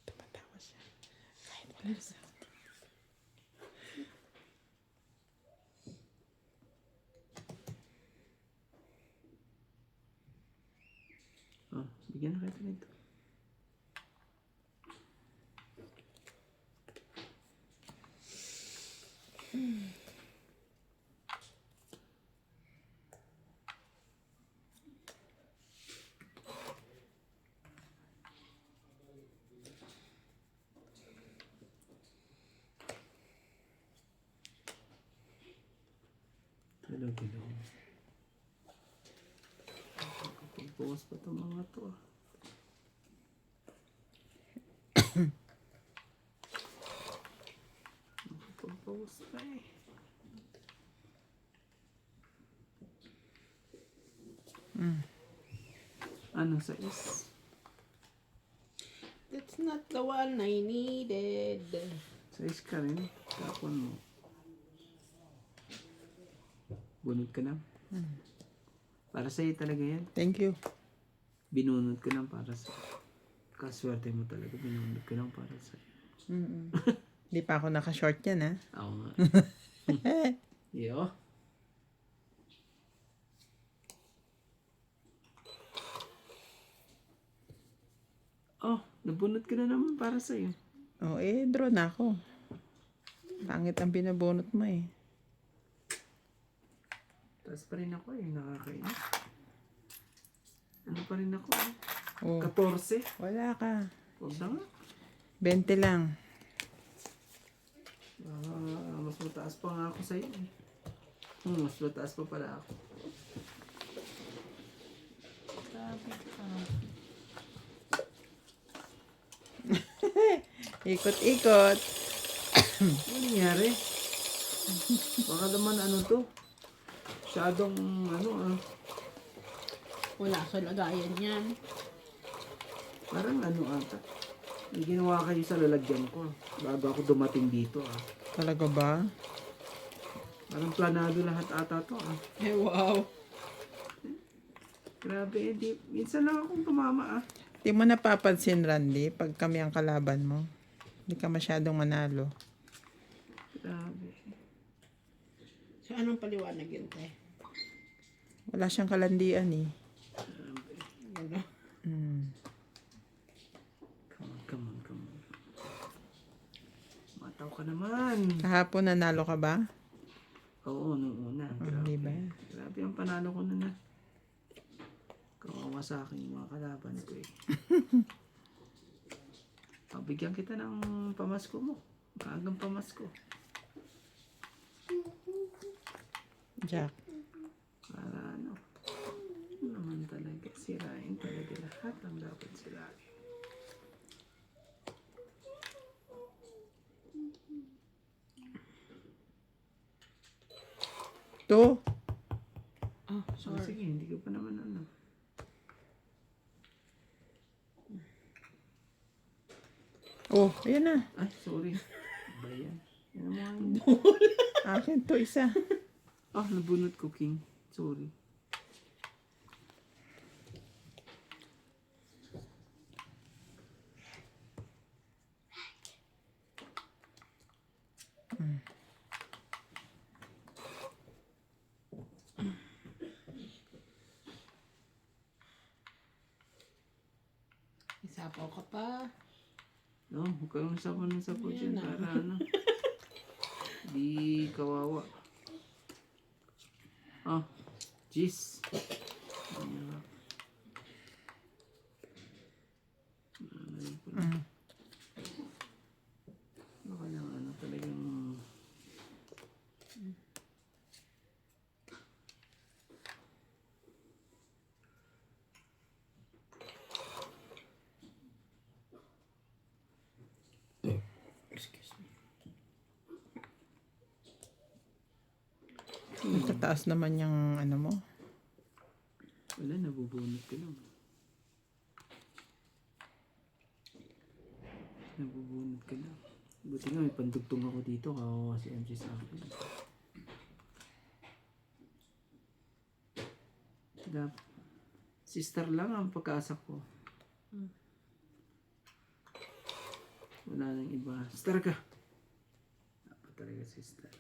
[SPEAKER 1] Tumatawa siya. Kahit wala sa...
[SPEAKER 2] Oh, bigyan na kita nito. Hello. Pagbawas pa itong mga to ah. Pagbawas pa eh. Ano sa is?
[SPEAKER 3] That's not the one I needed.
[SPEAKER 2] Sa is ka rin. Tapon mo. Bunot ka lang. Para sa'yo talaga yan.
[SPEAKER 1] Thank you.
[SPEAKER 2] Binunot ko lang para sa kaswerte mo talaga. Binunot ko lang para sa'yo.
[SPEAKER 1] Hindi pa ako naka-short yan, ha?
[SPEAKER 2] Ako nga. Yo. Nabunot ko na naman para sa'yo.
[SPEAKER 1] Oh, draw na ako. Pangit ang binabunot mo eh.
[SPEAKER 2] Taas pa rin ako eh. Nakakainis. Ano pa rin ako eh.
[SPEAKER 1] Oh,
[SPEAKER 2] 14.
[SPEAKER 1] wala ka.
[SPEAKER 2] Huwag na nga.
[SPEAKER 1] 20 lang.
[SPEAKER 2] Mas mataas pa nga ako sa'yo eh. Mas mataas pa pala ako. Grabe ka.
[SPEAKER 1] Ikot-ikot.
[SPEAKER 2] Ano nangyari? Baka naman ano to? Masyadong ano
[SPEAKER 3] Wala sa lagayan yan.
[SPEAKER 2] parang ano ata. May ginawa kayo sa lalagyan ko. Bago ako dumating dito
[SPEAKER 1] Talaga ba?
[SPEAKER 2] Parang planado lahat ata to
[SPEAKER 3] Eh, wow.
[SPEAKER 2] Grabe minsan lang akong tumama
[SPEAKER 1] Di mo napapansin, Randy, pag kami ang kalaban mo. Hindi ka masyadong manalo.
[SPEAKER 2] Grabe.
[SPEAKER 3] So, anong paliwanag yun, te?
[SPEAKER 1] Wala siyang kalandian eh.
[SPEAKER 3] Ano?
[SPEAKER 2] Come on. Mataw ka naman.
[SPEAKER 1] Kahapon nanalo ka ba?
[SPEAKER 2] Oo, nung una.
[SPEAKER 1] Hindi ba?
[SPEAKER 2] Grabe ang panalo ko na. Kawawa sa akin yung mga kalaban ko eh. Pabigyan kita ng pamasko mo. Maagang pamasko.
[SPEAKER 1] Jack.
[SPEAKER 2] Para ano naman talaga. Sirain talaga lahat ang dapat sirain.
[SPEAKER 1] To.
[SPEAKER 3] Oh,
[SPEAKER 2] So,
[SPEAKER 3] sorry.
[SPEAKER 2] sige, hindi ko pa naman ano.
[SPEAKER 1] Oh, ayan na.
[SPEAKER 2] Ay, sorry. Ba yan? Yan ang mga
[SPEAKER 1] Akin to isa.
[SPEAKER 2] nabunot ko, King. Sorry.
[SPEAKER 3] Isapaw ka pa.
[SPEAKER 2] No, huwag kayong sapo ng sapo dyan
[SPEAKER 3] Ayan na.
[SPEAKER 2] para ano. Di kawawa. Jeez. Ayan. Ayan pala. Baka lang ano talagang
[SPEAKER 1] Tataas naman yung ano mo.
[SPEAKER 2] wala, nabubunot ko lang. Nabubunot ka lang. Buti nga may pandugtong ako dito. Kawawa si MC sa akin. Sister lang ang pagkaasa ko. Wala nang iba. Sister ka. Dapat talaga sister.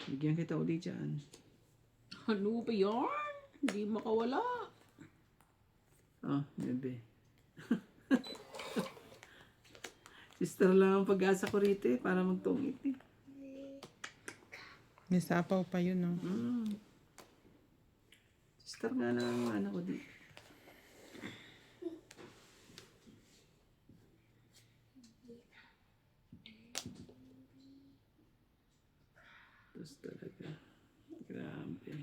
[SPEAKER 2] Bigyan kita ulit dyan.
[SPEAKER 3] Ano ba yan? Hindi makawala.
[SPEAKER 2] Bebe. Sister lang ang pag-asa ko rito para magtungit
[SPEAKER 1] May sapaw pa yun, no?
[SPEAKER 2] Sister nga lang ang anak ko dito. Tapos talaga. Grabe.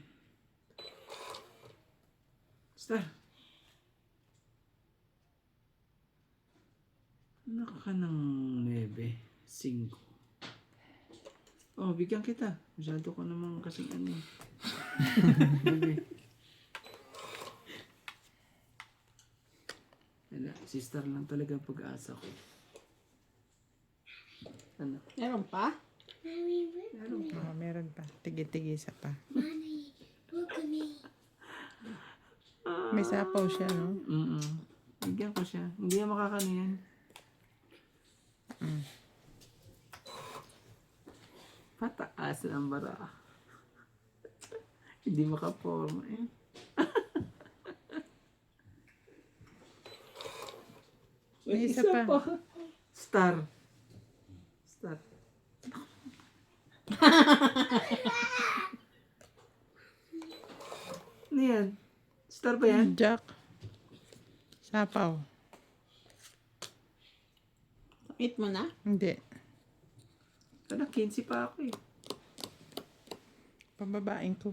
[SPEAKER 2] Sister. Anak ka ng 9, 5. Bigyan kita. Masyado ko naman kasing ano. Bebe. Wala, sister lang talaga ang pag-asa ko. Ano?
[SPEAKER 3] Meron pa?
[SPEAKER 4] Mommy,
[SPEAKER 2] Meron pa.
[SPEAKER 1] Meron pa. Tigi-tigisa pa.
[SPEAKER 4] mommy, look at me.
[SPEAKER 1] May sapaw siya, no?
[SPEAKER 2] Bigyan ko siya. Hindi niya makakano yan. Pataas ang bara. Hindi makaporma eh.
[SPEAKER 1] May isa pa.
[SPEAKER 2] Star. Star. Ano yan? Star ba yan?
[SPEAKER 1] Jack. Sapaw.
[SPEAKER 3] Eat mo na?
[SPEAKER 1] Hindi.
[SPEAKER 2] Ano, 15 pa ako eh.
[SPEAKER 1] Pababain ko.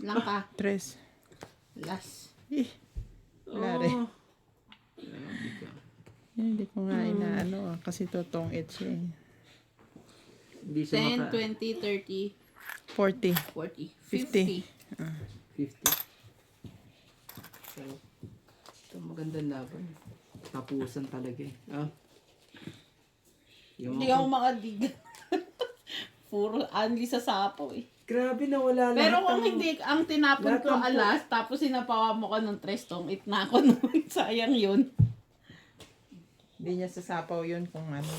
[SPEAKER 3] Lang ka.
[SPEAKER 1] 3.
[SPEAKER 3] Last.
[SPEAKER 1] Wala rin.
[SPEAKER 2] Oh. Grabe ka.
[SPEAKER 1] Hindi ko nga inaano kasi totong siya eh.
[SPEAKER 2] Hindi siya
[SPEAKER 3] 10, 20, 30,
[SPEAKER 1] 40.
[SPEAKER 3] 40,
[SPEAKER 1] 50.
[SPEAKER 3] 50.
[SPEAKER 2] 50. So, ito magandang laban. Tapusan talaga eh. Ah. Yung
[SPEAKER 3] Hindi ako makadig. Puro anli sa sapaw eh.
[SPEAKER 2] grabe na wala lahat.
[SPEAKER 3] Pero kung
[SPEAKER 2] ng-
[SPEAKER 3] hindi, ang tinapon
[SPEAKER 2] lahat
[SPEAKER 3] ko
[SPEAKER 2] ng-
[SPEAKER 3] alas, tapos sinapawa mo ko ng trestong, it na ako nun. Sayang yun.
[SPEAKER 1] Hindi niya sasapaw yun kung ano.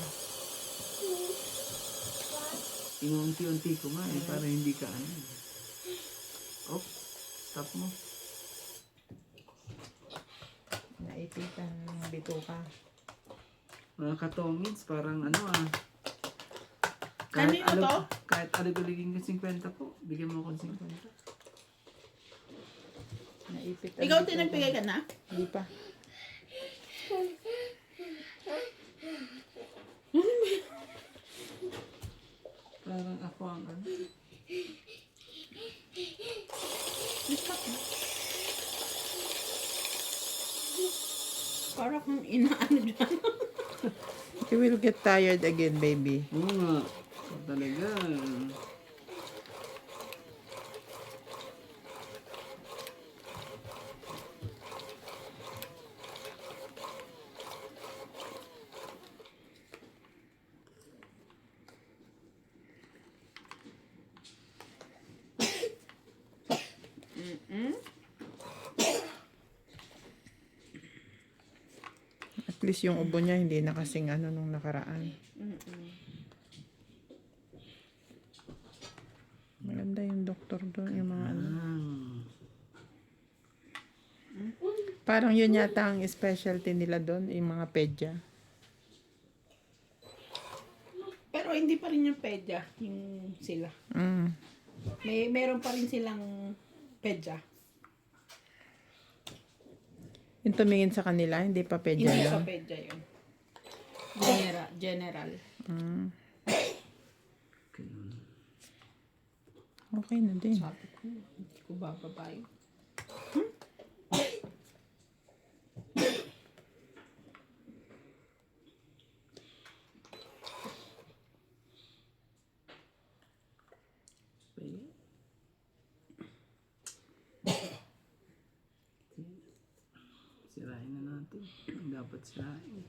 [SPEAKER 2] Inunti-unti ko nga eh, para hindi ka ano. Oh, stop mo.
[SPEAKER 1] Naipitan ng bituka.
[SPEAKER 2] Mga katongins, parang ano ah.
[SPEAKER 3] Kanino to?
[SPEAKER 2] Kahit aluguligin ka 50 po, bigyan mo akong 50.
[SPEAKER 1] Naipit ang
[SPEAKER 3] Ikaw
[SPEAKER 1] bituka.
[SPEAKER 3] tinagbigay ka na?
[SPEAKER 1] Hindi pa.
[SPEAKER 2] Parang ako ang ano.
[SPEAKER 3] Para kang inaano dyan.
[SPEAKER 1] You will get tired again, baby.
[SPEAKER 2] Oo nga. So, talaga.
[SPEAKER 1] At least yung ubo niya hindi na kasing ano nung nakaraan. Maganda yung doktor doon, yung mga ano. Parang yun yata ang specialty nila doon, yung mga pedya.
[SPEAKER 3] Pero hindi pa rin yung pedya, yung sila.
[SPEAKER 1] Mm.
[SPEAKER 3] Meron pa rin silang pedya.
[SPEAKER 1] Yung tumingin sa kanila, hindi pa pedya
[SPEAKER 3] Hindi
[SPEAKER 1] yun.
[SPEAKER 3] pa pedya yun. General.
[SPEAKER 1] Mm.
[SPEAKER 2] Ganun.
[SPEAKER 1] Okay na din.
[SPEAKER 3] Sabi ko, hindi ko bababa yun.
[SPEAKER 2] Sirain na natin. Dapat sirain.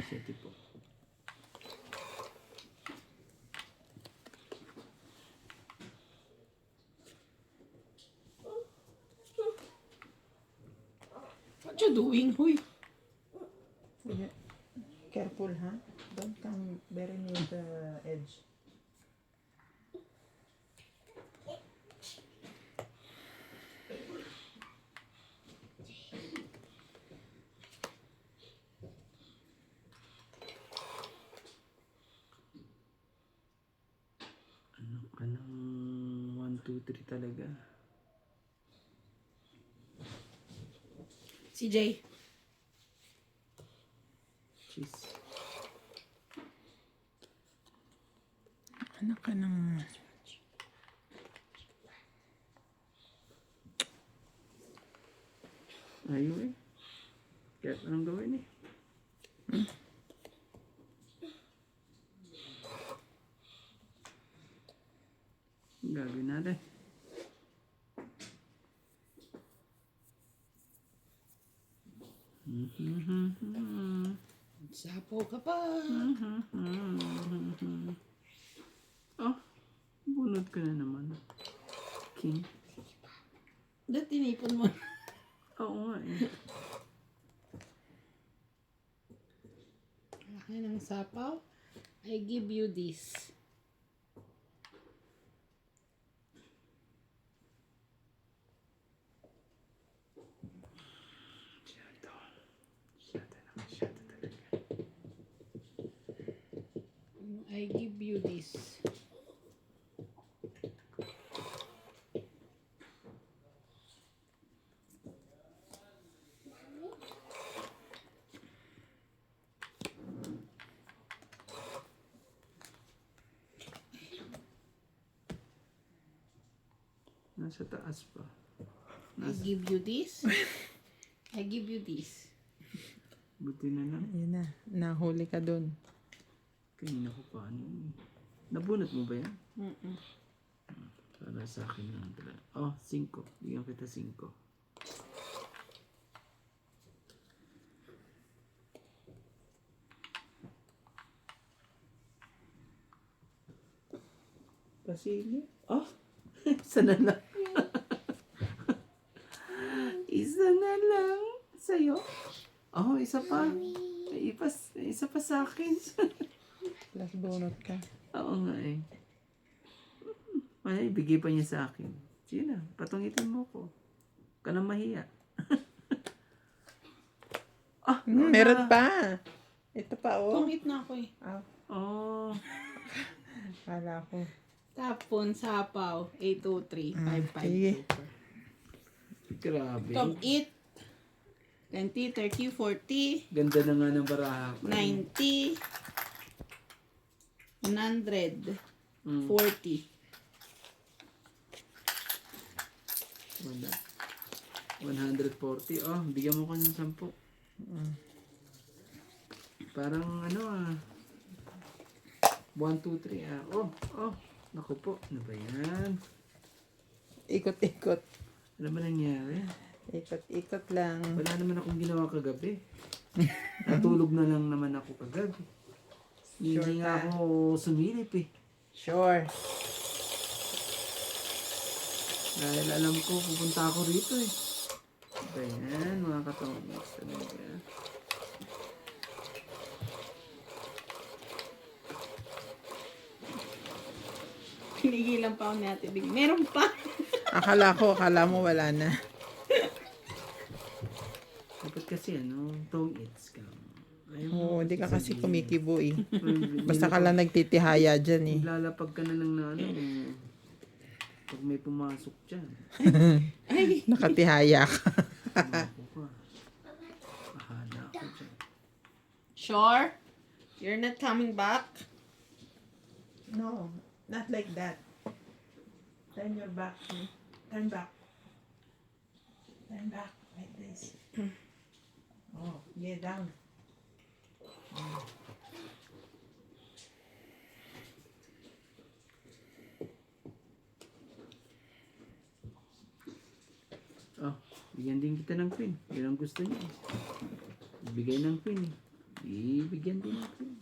[SPEAKER 2] Siyete po.
[SPEAKER 3] What you doing, huy?
[SPEAKER 1] Careful, ha? Don't come very near the edge.
[SPEAKER 2] Ano ka ng 1, 2, 3 talaga?
[SPEAKER 3] CJ.
[SPEAKER 2] Cheese.
[SPEAKER 1] Ano ka ng...
[SPEAKER 2] Ayaw eh. Kahit anong gawin eh. Gagawin natin.
[SPEAKER 3] Sapaw ka pa.
[SPEAKER 2] Oh, bunod ka na naman. King.
[SPEAKER 3] Doon tinipon mo.
[SPEAKER 2] Oo nga eh.
[SPEAKER 3] Laki ng sapaw. I give you this. I give you this.
[SPEAKER 2] Nasa taas pa.
[SPEAKER 3] I give you this. I give you this.
[SPEAKER 2] Buti na lang.
[SPEAKER 1] Ayun na. Nahuli ka dun.
[SPEAKER 2] Kanina ko pa ano yun. Nabunot mo ba yan?
[SPEAKER 3] Mm-mm.
[SPEAKER 2] Para sa akin lang talaga. Oh, 5. Bigyan kita 5. Pasili. Oh, isa na lang. Isa na lang. Sa'yo. Oh, isa pa. Isa pa sa akin.
[SPEAKER 1] Plus bunot ka.
[SPEAKER 2] Oo nga eh. Ay, bigay pa niya sa akin. Sige na, patungitin mo ko. Ka na mahiya. Ah,
[SPEAKER 1] Meron pa. Ito pa, oh.
[SPEAKER 3] Tumit na ako eh.
[SPEAKER 1] Ah,
[SPEAKER 2] Oh,
[SPEAKER 1] kala ko.
[SPEAKER 3] Tapon, sapaw, 803,
[SPEAKER 1] sige.
[SPEAKER 3] 55.
[SPEAKER 2] grabe.
[SPEAKER 3] Tom, eat. 20, 30, 40,
[SPEAKER 2] Ganda na nga ng baraha ko.
[SPEAKER 3] 90, 100,
[SPEAKER 2] Mm.
[SPEAKER 3] 40.
[SPEAKER 2] Wala. 140. Oh, bigyan mo ko ng 10. Parang ano 1, 2, 3 Oh, naku po. Ano ba yan?
[SPEAKER 1] Ikot-ikot.
[SPEAKER 2] Ano ba nangyari?
[SPEAKER 1] Ikot-ikot lang.
[SPEAKER 2] Wala naman akong ginawa kagabi. Natulog na lang naman ako kagabi. Hindi nga ako sumilip eh.
[SPEAKER 1] Sure.
[SPEAKER 2] Dahil alam ko pupunta ako rito eh. Ba yan, mga katongs talaga.
[SPEAKER 3] Pinigilan pa ako ni Ate Big. Meron pa.
[SPEAKER 1] Akala mo wala na.
[SPEAKER 2] Dapat kasi tong eats ka. Ayaw mo
[SPEAKER 1] Oo, hindi ka kasi kumikibo eh.
[SPEAKER 2] Basta
[SPEAKER 1] Basta ka lang nagtitihaya dyan eh.
[SPEAKER 2] lalapag ka na lang na pag may pumasok dyan.
[SPEAKER 1] Nakatihaya ka.
[SPEAKER 2] Ako ka. Bahala ako dyan.
[SPEAKER 3] Sure? You're not coming back?
[SPEAKER 1] No, not like that. Turn your back. Turn back. Turn back like this. Oh, yeah, down.
[SPEAKER 2] Oh, bigyan din kita ng queen. Yun ang gusto niya. Bigay ng queen eh. Ibigyan din ng queen.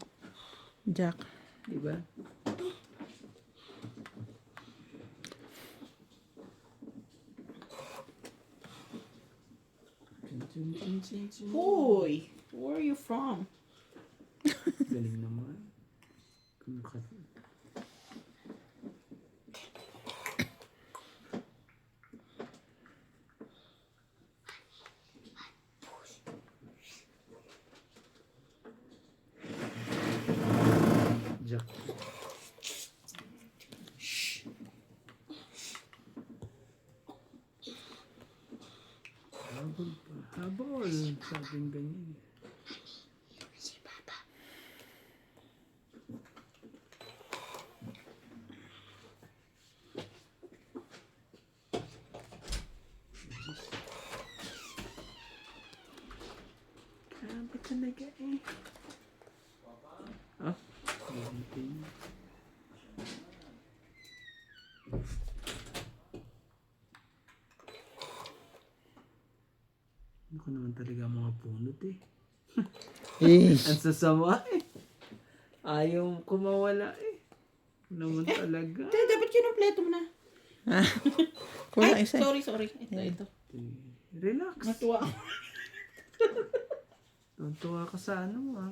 [SPEAKER 1] Jack.
[SPEAKER 2] Diba?
[SPEAKER 3] Hoy! Where are you from?
[SPEAKER 2] Galing naman. Kumaka- Jack. Habol pa. Habol. Sabing ganyan. Grabe talaga eh. Ah, ganyan. Ano ko naman talaga mga punot eh.
[SPEAKER 1] Eh,
[SPEAKER 2] Ang sasama eh. Ayaw kumawala eh. Naman talaga.
[SPEAKER 3] Dapat kinumpleto mo na.
[SPEAKER 1] kulang
[SPEAKER 3] Ay,
[SPEAKER 1] isa.
[SPEAKER 3] sorry. Ito.
[SPEAKER 2] Relax.
[SPEAKER 3] Natuwa ako.
[SPEAKER 2] Tuntua ka sa ano ah.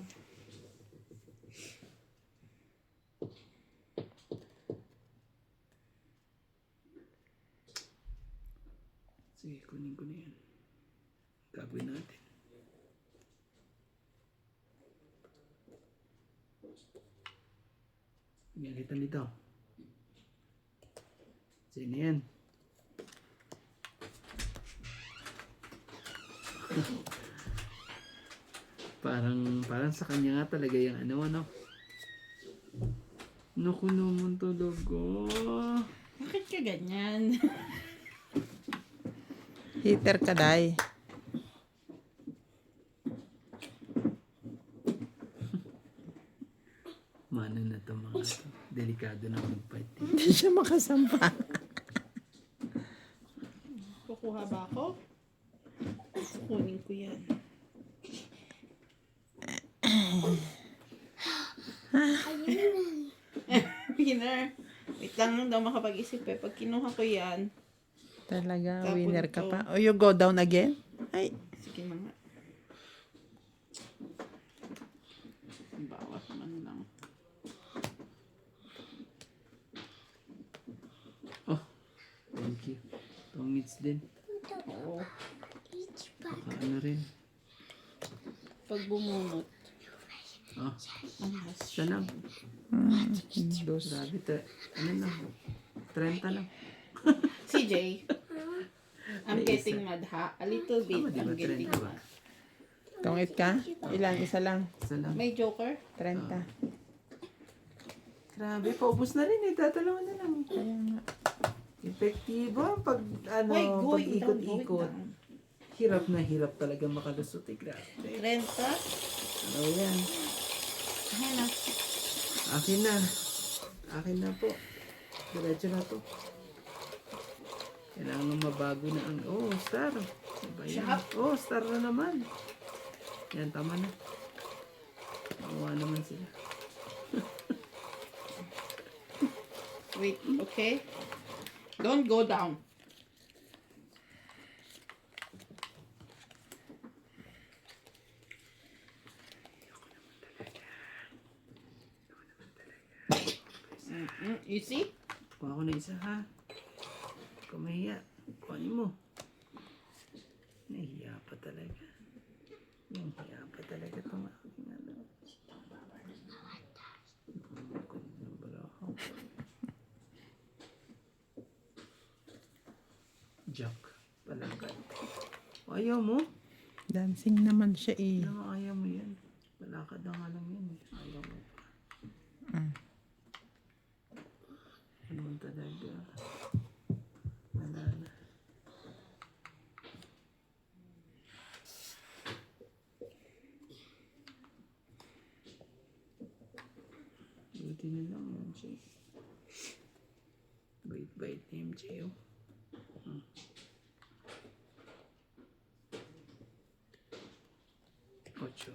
[SPEAKER 2] Sige, kunin ko na yan. Gagawin natin. Bigyan kita nito. Sino yan? parang sa kanya nga talaga yung ano. Naku naman talaga.
[SPEAKER 3] Bakit ka ganyan?
[SPEAKER 1] Heater ka, day.
[SPEAKER 2] Mano na to mga to. Delikado na mag-fight.
[SPEAKER 1] Hindi siya makasampa.
[SPEAKER 3] Kukuha ba ako? Kunin ko yan. Winner. Wait lang daw makapag-isip eh. Pag kinuha ko yan,
[SPEAKER 1] Talaga,
[SPEAKER 3] Tapon
[SPEAKER 1] winner ka
[SPEAKER 3] to.
[SPEAKER 1] pa. Oh, you go down again? Ay,
[SPEAKER 3] sige na nga. Bawas man lang.
[SPEAKER 2] Oh, thank you. Tongits din.
[SPEAKER 3] Oo.
[SPEAKER 2] Baka ano rin.
[SPEAKER 3] Pag bumunot.
[SPEAKER 2] Oh,
[SPEAKER 3] Ang last.
[SPEAKER 2] isa lang.
[SPEAKER 1] dos.
[SPEAKER 2] Grabe ta. Ano lang. 30 lang.
[SPEAKER 3] CJ, I'm
[SPEAKER 2] May
[SPEAKER 3] getting mad ha. A little bit.
[SPEAKER 2] Tama, di ba?
[SPEAKER 3] I'm getting
[SPEAKER 2] 30 ba?
[SPEAKER 3] mad.
[SPEAKER 1] Tungit ka? Ilan? Isa lang.
[SPEAKER 2] Isa lang.
[SPEAKER 3] May joker?
[SPEAKER 1] 30.
[SPEAKER 2] Grabe, paubos na rin eh. Tatalawa na lang.
[SPEAKER 1] Kaya nga.
[SPEAKER 2] Epektibo pag ano,
[SPEAKER 3] Wait,
[SPEAKER 2] pag
[SPEAKER 3] going down,
[SPEAKER 2] ikot-ikot.
[SPEAKER 3] going down.
[SPEAKER 2] Hirap na hirap talaga makalusot eh. Grabe.
[SPEAKER 3] 30?
[SPEAKER 2] Ano yan?
[SPEAKER 3] Ayan na.
[SPEAKER 2] Akin na. Akin na po. Diretso na to. Kailangan mabago na ang... Oh, star. Diba yan?
[SPEAKER 3] Shop.
[SPEAKER 2] Oh, star na naman. Yan, tama na. Makuha naman sila.
[SPEAKER 3] Wait, okay? Don't go down. You see?
[SPEAKER 2] Kuha ko na isa ha. Kung mahiya, kuhanin mo. Nahiya pa talaga. Yung hiya pa talaga itong aking ano. Jack. Palangkat. Ayaw mo?
[SPEAKER 1] Dancing naman siya eh.
[SPEAKER 2] Ano ayaw mo yan? Palakad na nga lang yan. Ayaw mo. Ano talaga? Wala na. Buti na lang MJ. Bait-bait ni MJ oh. Ocho.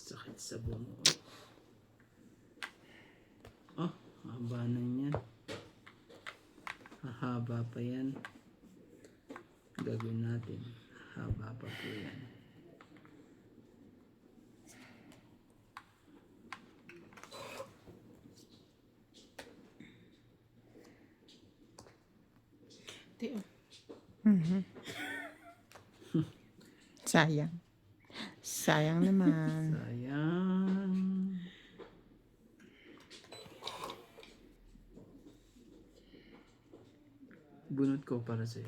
[SPEAKER 2] Sakit sa bungo. Oh, haba na yan. Hahaba pa yan. Gagawin natin. Haba pa po yan.
[SPEAKER 3] Teo.
[SPEAKER 1] Sayang. Sayang naman.
[SPEAKER 2] Sayang. Bunot ko para sa'yo.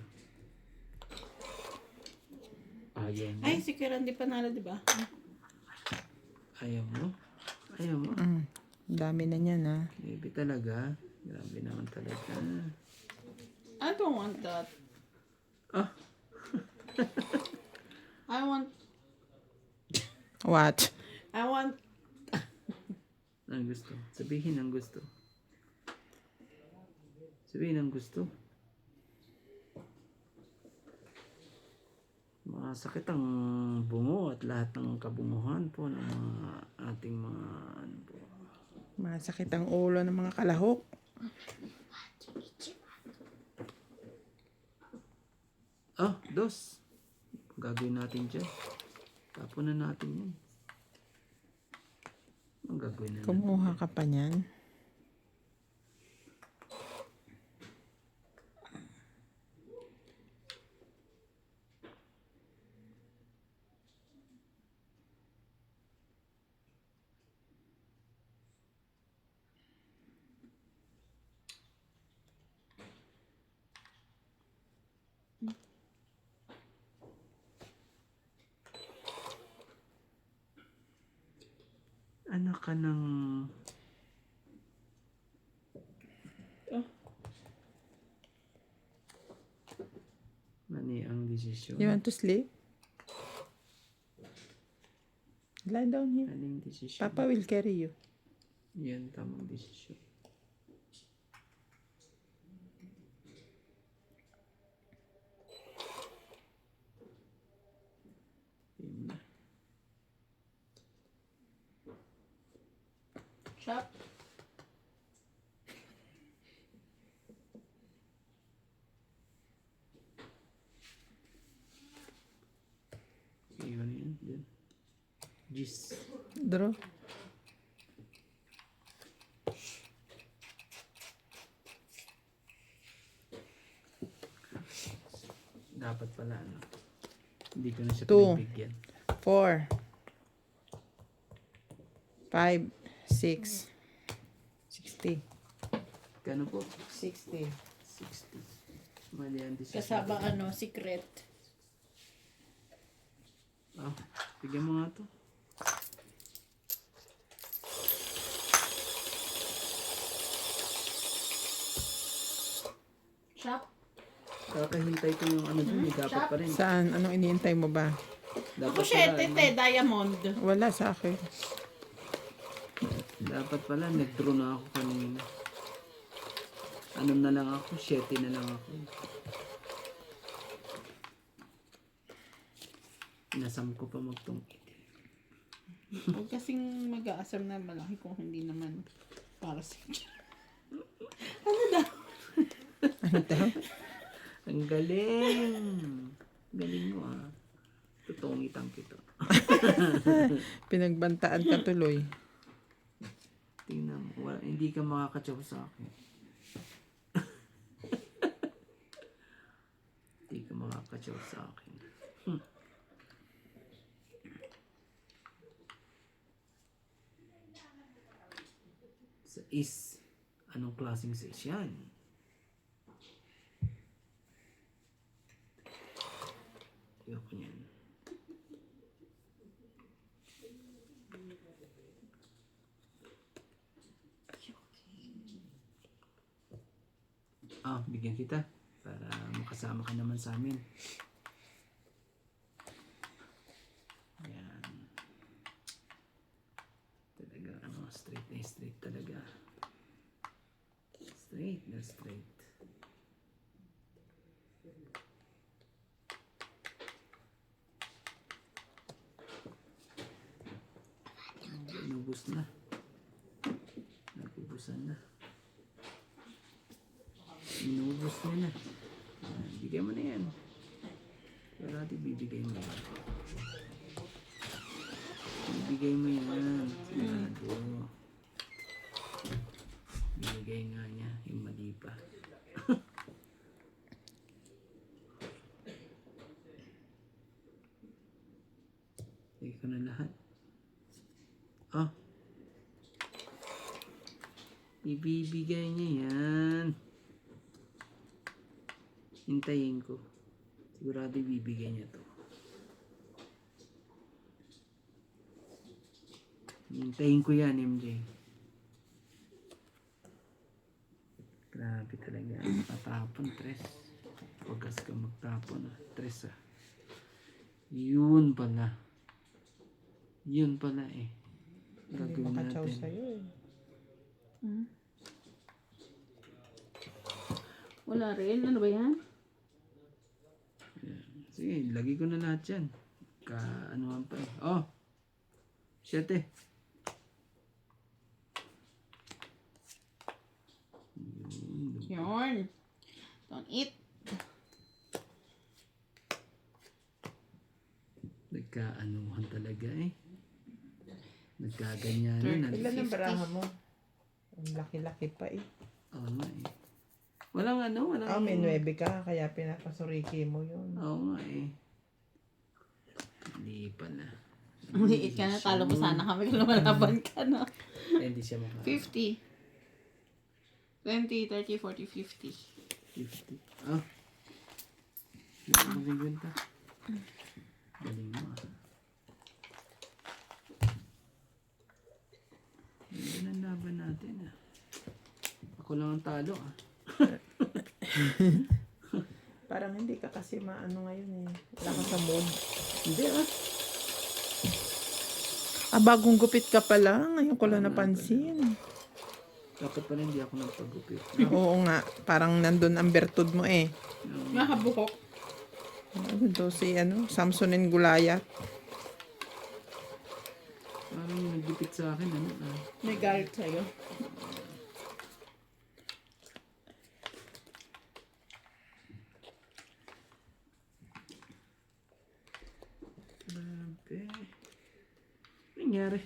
[SPEAKER 2] Ayaw mo?
[SPEAKER 3] Ay, si Kira hindi panalo, di ba?
[SPEAKER 2] Ayaw mo? Ayaw mo?
[SPEAKER 1] Dami na niyan ah.
[SPEAKER 2] Maybe talaga. Grabe naman talaga.
[SPEAKER 3] I don't want that.
[SPEAKER 2] Ah,
[SPEAKER 3] I want,
[SPEAKER 1] What?
[SPEAKER 3] I want,
[SPEAKER 2] ang gusto. Sabihin ang gusto. Sabihin ang gusto. Masakit ang bungo at lahat ng kabunguhan po ng mga ating mga ano po.
[SPEAKER 1] Masakit ang ulo ng mga kalahok.
[SPEAKER 2] Ah, dos. Gagawin natin dyan. Tapon na natin yan. Ang gagawin na natin?
[SPEAKER 1] Kumuha ka pa niyan.
[SPEAKER 2] Anak ka ng... Mani ang desisyon.
[SPEAKER 1] You want to sleep? Lie down here.
[SPEAKER 2] Aling desisyon.
[SPEAKER 1] Papa will carry you.
[SPEAKER 2] Yan, tamang desisyon. Yun na.
[SPEAKER 3] Chop.
[SPEAKER 2] Iwan yun. Dyan. Gis.
[SPEAKER 1] Draw.
[SPEAKER 2] Dapat pala, ano. Hindi ko na siya
[SPEAKER 1] 2,
[SPEAKER 2] pinibigyan.
[SPEAKER 1] 4, 5, 6, 60.
[SPEAKER 2] Kano po?
[SPEAKER 1] 60.
[SPEAKER 2] 60. Mali ang desisyon.
[SPEAKER 3] Kasama secret.
[SPEAKER 2] Ah, bigyan mo nga to.
[SPEAKER 3] Chop.
[SPEAKER 2] Kakahintay ko yung ano dun, dapat pa rin.
[SPEAKER 1] Saan? Anong iniintay mo ba?
[SPEAKER 2] Dapat
[SPEAKER 3] Ako siya,
[SPEAKER 2] pala,
[SPEAKER 3] tete, diamond.
[SPEAKER 1] Wala sa akin.
[SPEAKER 2] dapat pala, nag-draw na ako kanina. Ano na lang ako, 7 na lang ako. Inasam ko pa magtungkit.
[SPEAKER 3] Huwag kasing mag-aasam na malaki kung hindi naman para sa
[SPEAKER 1] Ano daw?
[SPEAKER 2] Ang galing! Galing mo ah. Tutungitang kita.
[SPEAKER 1] Pinagbantaan ka tuloy.
[SPEAKER 2] Tingnan mo, hindi ka makakatsaw sa akin. Hindi ka makakatsaw sa akin. Sa is, anong klaseng sa is yan? Ayoko niyan. Bigyan kita para makasama ka naman sa amin. Yan. Talaga, straight na straight talaga. Straight na straight. Inubos na. Nagubusan na. Inubos niya na. Bigyan mo na yan. Pero ati bibigay mo yan. Bibigay mo yan. Sigurado. Bibigay nga niya. Yung mali pa. Bigay ko na lahat. Ibibigay niya yan. Hintayin ko. Sigurado ibibigay niya to. Hintayin ko yan, MJ. Grabe talaga. Matapon, tres. Huwag ka magtapon. Tres ah. Yun pala. Yun pala eh.
[SPEAKER 1] Hindi
[SPEAKER 2] Gagawin
[SPEAKER 1] makatsaw
[SPEAKER 2] natin.
[SPEAKER 1] sa'yo eh.
[SPEAKER 3] Wala rin. Ano ba yan?
[SPEAKER 2] Sige, lagi ko na lahat yan. Anuhan pa eh. 7.
[SPEAKER 3] Yarn. Don't eat.
[SPEAKER 2] Nagkaanuhan talaga eh. Nagkaganyanan.
[SPEAKER 1] Ilan ang baraha mo? Ang laki-laki pa eh.
[SPEAKER 2] Oo nga eh. Walang ano, walang...
[SPEAKER 1] May 9 ka, kaya pinapasuriki mo yun.
[SPEAKER 2] Oo nga eh. Hindi pala.
[SPEAKER 3] Liit ka na, talo mo sana kami kung lumalaban ka na.
[SPEAKER 2] Hindi siya maka...
[SPEAKER 3] 50. 20, 30, 40, 50.
[SPEAKER 2] 50. Ah. Hindi ko magagwenta. Galing mo ah. Yan ang laban natin ah. Ako lang ang talo ah.
[SPEAKER 1] Parang hindi ka kasi maano ngayon eh. Wala ka sa mood.
[SPEAKER 2] Hindi ah.
[SPEAKER 1] Bagong gupit ka pala. Ngayon ko lang napansin.
[SPEAKER 2] Dapat pala hindi ako nagpagupit.
[SPEAKER 1] Oo nga. Parang nandun ang bertud mo eh.
[SPEAKER 3] Nakabuhok.
[SPEAKER 1] Ano to si Samson and Goliath.
[SPEAKER 2] Parang yung nagdipit sa akin ano ah.
[SPEAKER 3] May galit sa'yo.
[SPEAKER 2] Grabe. Nangyari.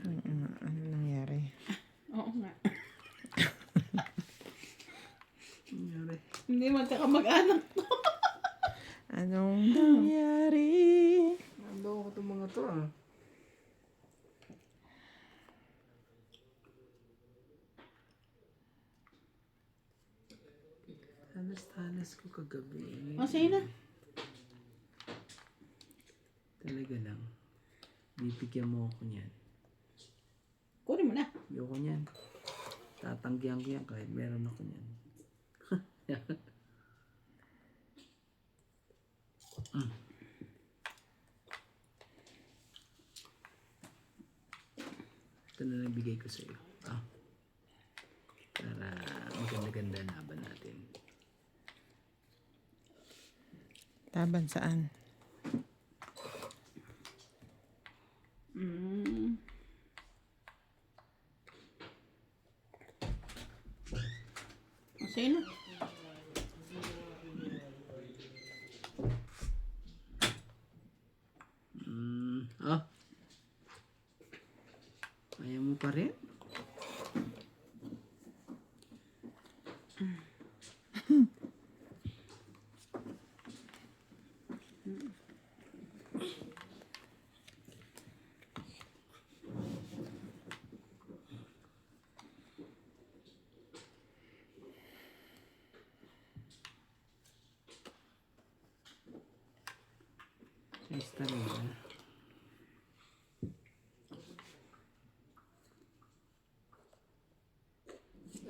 [SPEAKER 1] Ano nangyari?
[SPEAKER 3] Oo nga.
[SPEAKER 2] Nangyari.
[SPEAKER 3] Hindi magkakamag-anak to.
[SPEAKER 1] Anong nangyari?
[SPEAKER 2] Nando ko itong mga to ah. Talas ko kagabi.
[SPEAKER 3] Masaya na.
[SPEAKER 2] Talaga lang. Bibigyan mo ako niyan.
[SPEAKER 3] Kunin mo na.
[SPEAKER 2] Ayoko niyan. Tatanggihan ko yan kahit meron ako niyan. Ito na lang bigay ko sa iyo. Ah. Para maganda-ganda ang laban natin.
[SPEAKER 1] Taban saan?
[SPEAKER 3] Masaya na.
[SPEAKER 2] Ah. Ayaw mo pa rin? Yes, talaga.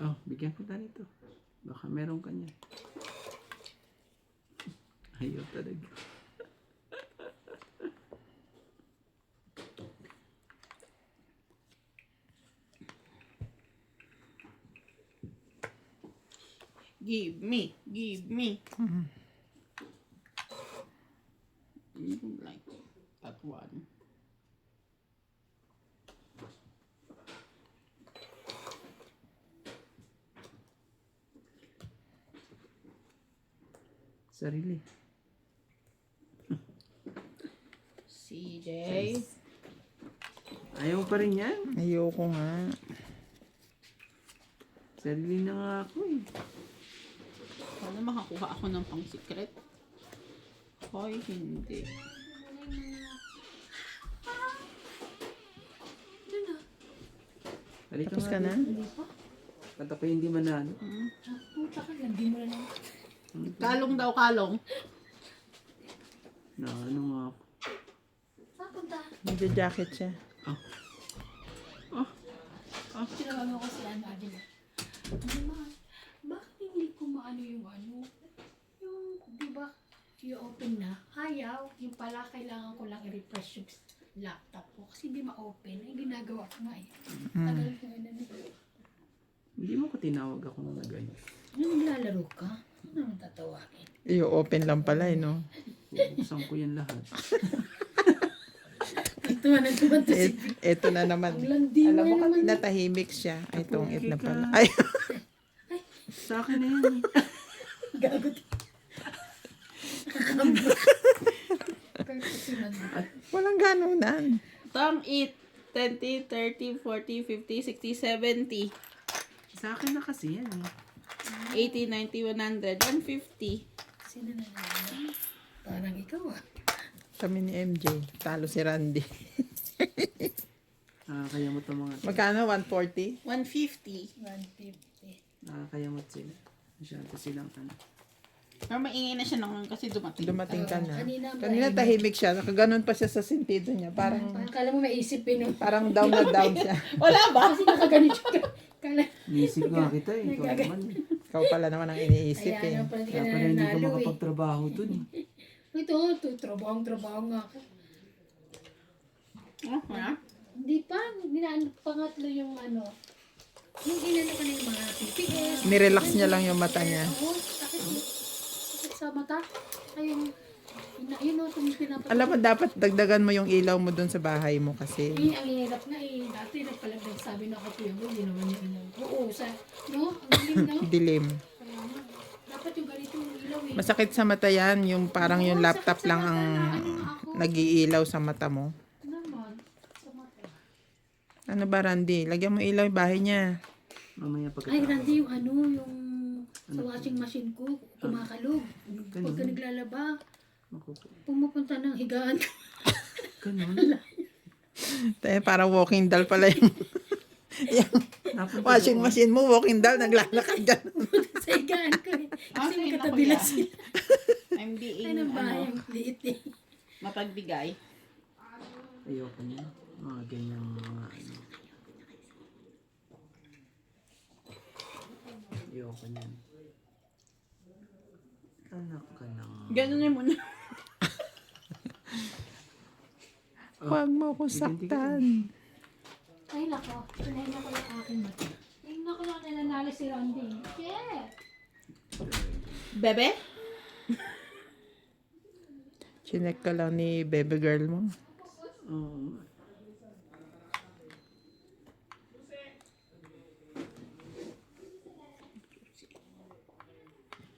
[SPEAKER 2] Oh, bigyan kita nito. Baka meron ka niya. Ayaw talaga.
[SPEAKER 3] Give me. Give me. You don't like that one.
[SPEAKER 2] Sarili.
[SPEAKER 3] CJ.
[SPEAKER 2] Ayaw pa rin yan.
[SPEAKER 1] Ayoko nga.
[SPEAKER 2] Sarili na nga ako eh.
[SPEAKER 3] Sana makakuha ako ng pang-secret. Hoy, hindi.
[SPEAKER 2] Halika
[SPEAKER 1] Tapos
[SPEAKER 2] nga
[SPEAKER 1] ka na?
[SPEAKER 2] dito. Kanta pa hindi manalo.
[SPEAKER 4] Puta ka lang, di mo na lang.
[SPEAKER 3] Kalong daw, kalong.
[SPEAKER 2] Na ano nga ako.
[SPEAKER 4] Saan punta?
[SPEAKER 1] Nagja-jacket siya.
[SPEAKER 4] Tinawagan ko si Anna Adina. Mama, bakit hindi ko maano yung ano? Yung, di ba, i-open na? Ayaw. Yung pala, kailangan ko lang i-refresh yung laptop ko. Kasi di ma-open. Ay, ginagawa ko nga eh. Tagal ko nga na.
[SPEAKER 2] Hindi mo ko tinawag ako na ganyan.
[SPEAKER 4] Ano, naglalaro ka? Ano naman tatawagin?
[SPEAKER 1] I-open lang pala eh, no?
[SPEAKER 2] Bubuksan ko yan lahat.
[SPEAKER 4] Nagtuman to si...
[SPEAKER 1] Ito na naman.
[SPEAKER 4] Ang landi mo
[SPEAKER 1] Alam mo
[SPEAKER 4] naman.
[SPEAKER 1] kanina tahimik siya. Ay, tungit na
[SPEAKER 2] ka.
[SPEAKER 1] pala. Ay,
[SPEAKER 2] Sa akin na yan.
[SPEAKER 4] Gagot. Kasi man.
[SPEAKER 1] walang ganunan.
[SPEAKER 3] Tang, eat. 20, 30, 40, 50, 60, 70,
[SPEAKER 2] Sa akin na kasi yan eh.
[SPEAKER 3] 80, 90, 100, 150.
[SPEAKER 4] Sino na naman? Parang ikaw ah.
[SPEAKER 1] Kami ni MJ. Talo si Randy.
[SPEAKER 2] Nakakayamot ang mga to.
[SPEAKER 1] Magkano? 140?
[SPEAKER 3] 150.
[SPEAKER 4] 150.
[SPEAKER 2] Nakakayamot sila. Masyado silang ano.
[SPEAKER 3] Pero maingay na siya noon kasi dumating.
[SPEAKER 1] Dumating ka na.
[SPEAKER 4] Kanina
[SPEAKER 1] Kanina tahimik siya. Nakaganon pa siya sa sentido niya. Parang
[SPEAKER 4] Kala mo may isip eh no?
[SPEAKER 1] parang down na down siya.
[SPEAKER 3] Wala ba?
[SPEAKER 4] Kasi nakaganit siya. Kala.
[SPEAKER 2] Nisip nga kita eh. Ikaw naman eh.
[SPEAKER 1] Ikaw pala naman ang iniisip
[SPEAKER 4] Kaya
[SPEAKER 1] eh.
[SPEAKER 4] naman pala di ka
[SPEAKER 2] Kaya
[SPEAKER 4] na
[SPEAKER 2] pala hindi ko
[SPEAKER 4] nanalo eh.
[SPEAKER 2] makapagtrabaho dun eh.
[SPEAKER 4] Ito, trabaho nga ako.
[SPEAKER 3] Oh, wala.
[SPEAKER 4] Hindi pa, pangatlo yung ano. Yung inano ko na yung mga PPS.
[SPEAKER 1] Nirelax niya lang yung mata niya.
[SPEAKER 4] Oo, sakit sa mata. Ayun, yun o, pinapatay.
[SPEAKER 1] Alam mo, dapat dagdagan mo yung ilaw mo dun sa bahay mo kasi
[SPEAKER 4] Eh, ang hirap na eh. Dati nagpalagdag sabi na ako yung hindi naman yung ilaw. Oo, no? Ang dilim na.
[SPEAKER 1] dilim.
[SPEAKER 4] Kaya nga, dapat yung ganito yung ilaw eh.
[SPEAKER 1] Masakit sa mata yan. Yung parang yung laptop lang ang nag-iilaw sa mata mo.
[SPEAKER 4] Naman, sa mata.
[SPEAKER 1] Ano ba, Randy? Lagyan mo ilaw yung bahay niya.
[SPEAKER 2] Mamaya
[SPEAKER 4] Ay,
[SPEAKER 2] pagkatapos.
[SPEAKER 4] Randy, yung ano, yung sa washing machine ko, kumakalog. Pagka naglalaba, pumupunta ng higaan.
[SPEAKER 2] Ganun.
[SPEAKER 1] Parang walking doll pala yung, yung
[SPEAKER 2] Napunta
[SPEAKER 1] washing
[SPEAKER 2] doon.
[SPEAKER 1] machine mo. Walking doll, naglalakad dyan.
[SPEAKER 4] Sa higaan ko eh. Kasi
[SPEAKER 3] Okay,
[SPEAKER 4] magkatabi lang
[SPEAKER 3] naku,
[SPEAKER 4] sila.
[SPEAKER 3] I'm being,
[SPEAKER 4] Ay, ng bahay,
[SPEAKER 3] ano,
[SPEAKER 4] ang liit eh.
[SPEAKER 3] mapagbigay.
[SPEAKER 2] Ayoko niya. Mga ganyan mga ano. Ayoko niyan. Anak ka lang.
[SPEAKER 3] Ganun mo na.
[SPEAKER 1] Huwag mo ko saktan.
[SPEAKER 4] Ay, nako. Pinahin ko yung aking mata. Tingnan ko lang nananalo si Randy. Shit!
[SPEAKER 3] Bebe?
[SPEAKER 1] Chinek ka lang ni baby girl mo.
[SPEAKER 2] Oo.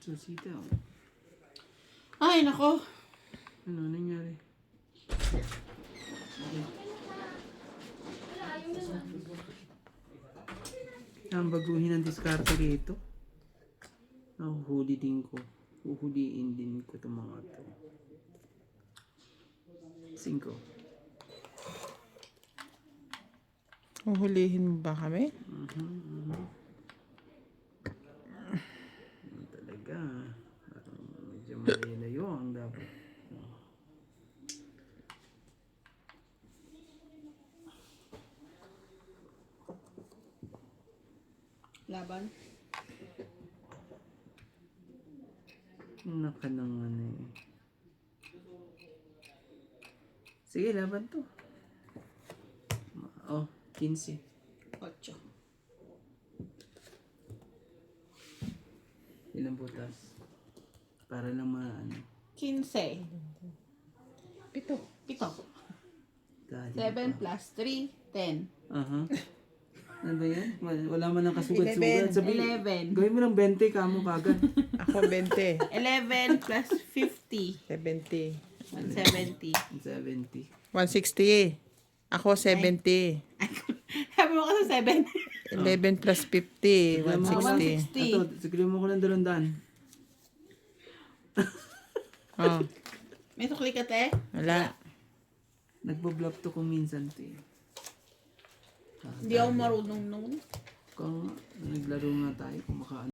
[SPEAKER 2] Susita.
[SPEAKER 3] Ay, nako.
[SPEAKER 2] Ano nangyari? Ang baguhin ang diskarte rito. Nahuhuli din ko. Huhuliin din ko itong mga to. 5.
[SPEAKER 1] Uhulihin mo ba kami?
[SPEAKER 2] Talaga. Parang medyo malayo ang dapat.
[SPEAKER 3] Laban.
[SPEAKER 2] Naka ng ano eh. Sige, laban to. Oh, 15.
[SPEAKER 3] 8.
[SPEAKER 2] Ilang butas? Para lang maano.
[SPEAKER 3] 15.
[SPEAKER 1] 7.
[SPEAKER 3] 7 plus 3, 10.
[SPEAKER 2] Aha. Ano ba yan? Wala man ang kasugat-sugat.
[SPEAKER 3] 11.
[SPEAKER 2] Gawin mo ng 20 kamo kagad.
[SPEAKER 1] Ako 20.
[SPEAKER 3] 11 plus 50.
[SPEAKER 1] 70.
[SPEAKER 3] 170.
[SPEAKER 2] 70.
[SPEAKER 1] 160. Ako 70.
[SPEAKER 3] Sabi mo kasi 7.
[SPEAKER 1] 11 plus 50. 160.
[SPEAKER 3] 160.
[SPEAKER 2] Ito, siguro mo ko ng 200.
[SPEAKER 1] Oh,
[SPEAKER 3] May sukli ka, te?
[SPEAKER 1] wala.
[SPEAKER 2] Nagbo-bluff to kung minsan to eh.
[SPEAKER 3] Hindi ako marunong nun.
[SPEAKER 2] Kung naglaro nga tayo, kung maka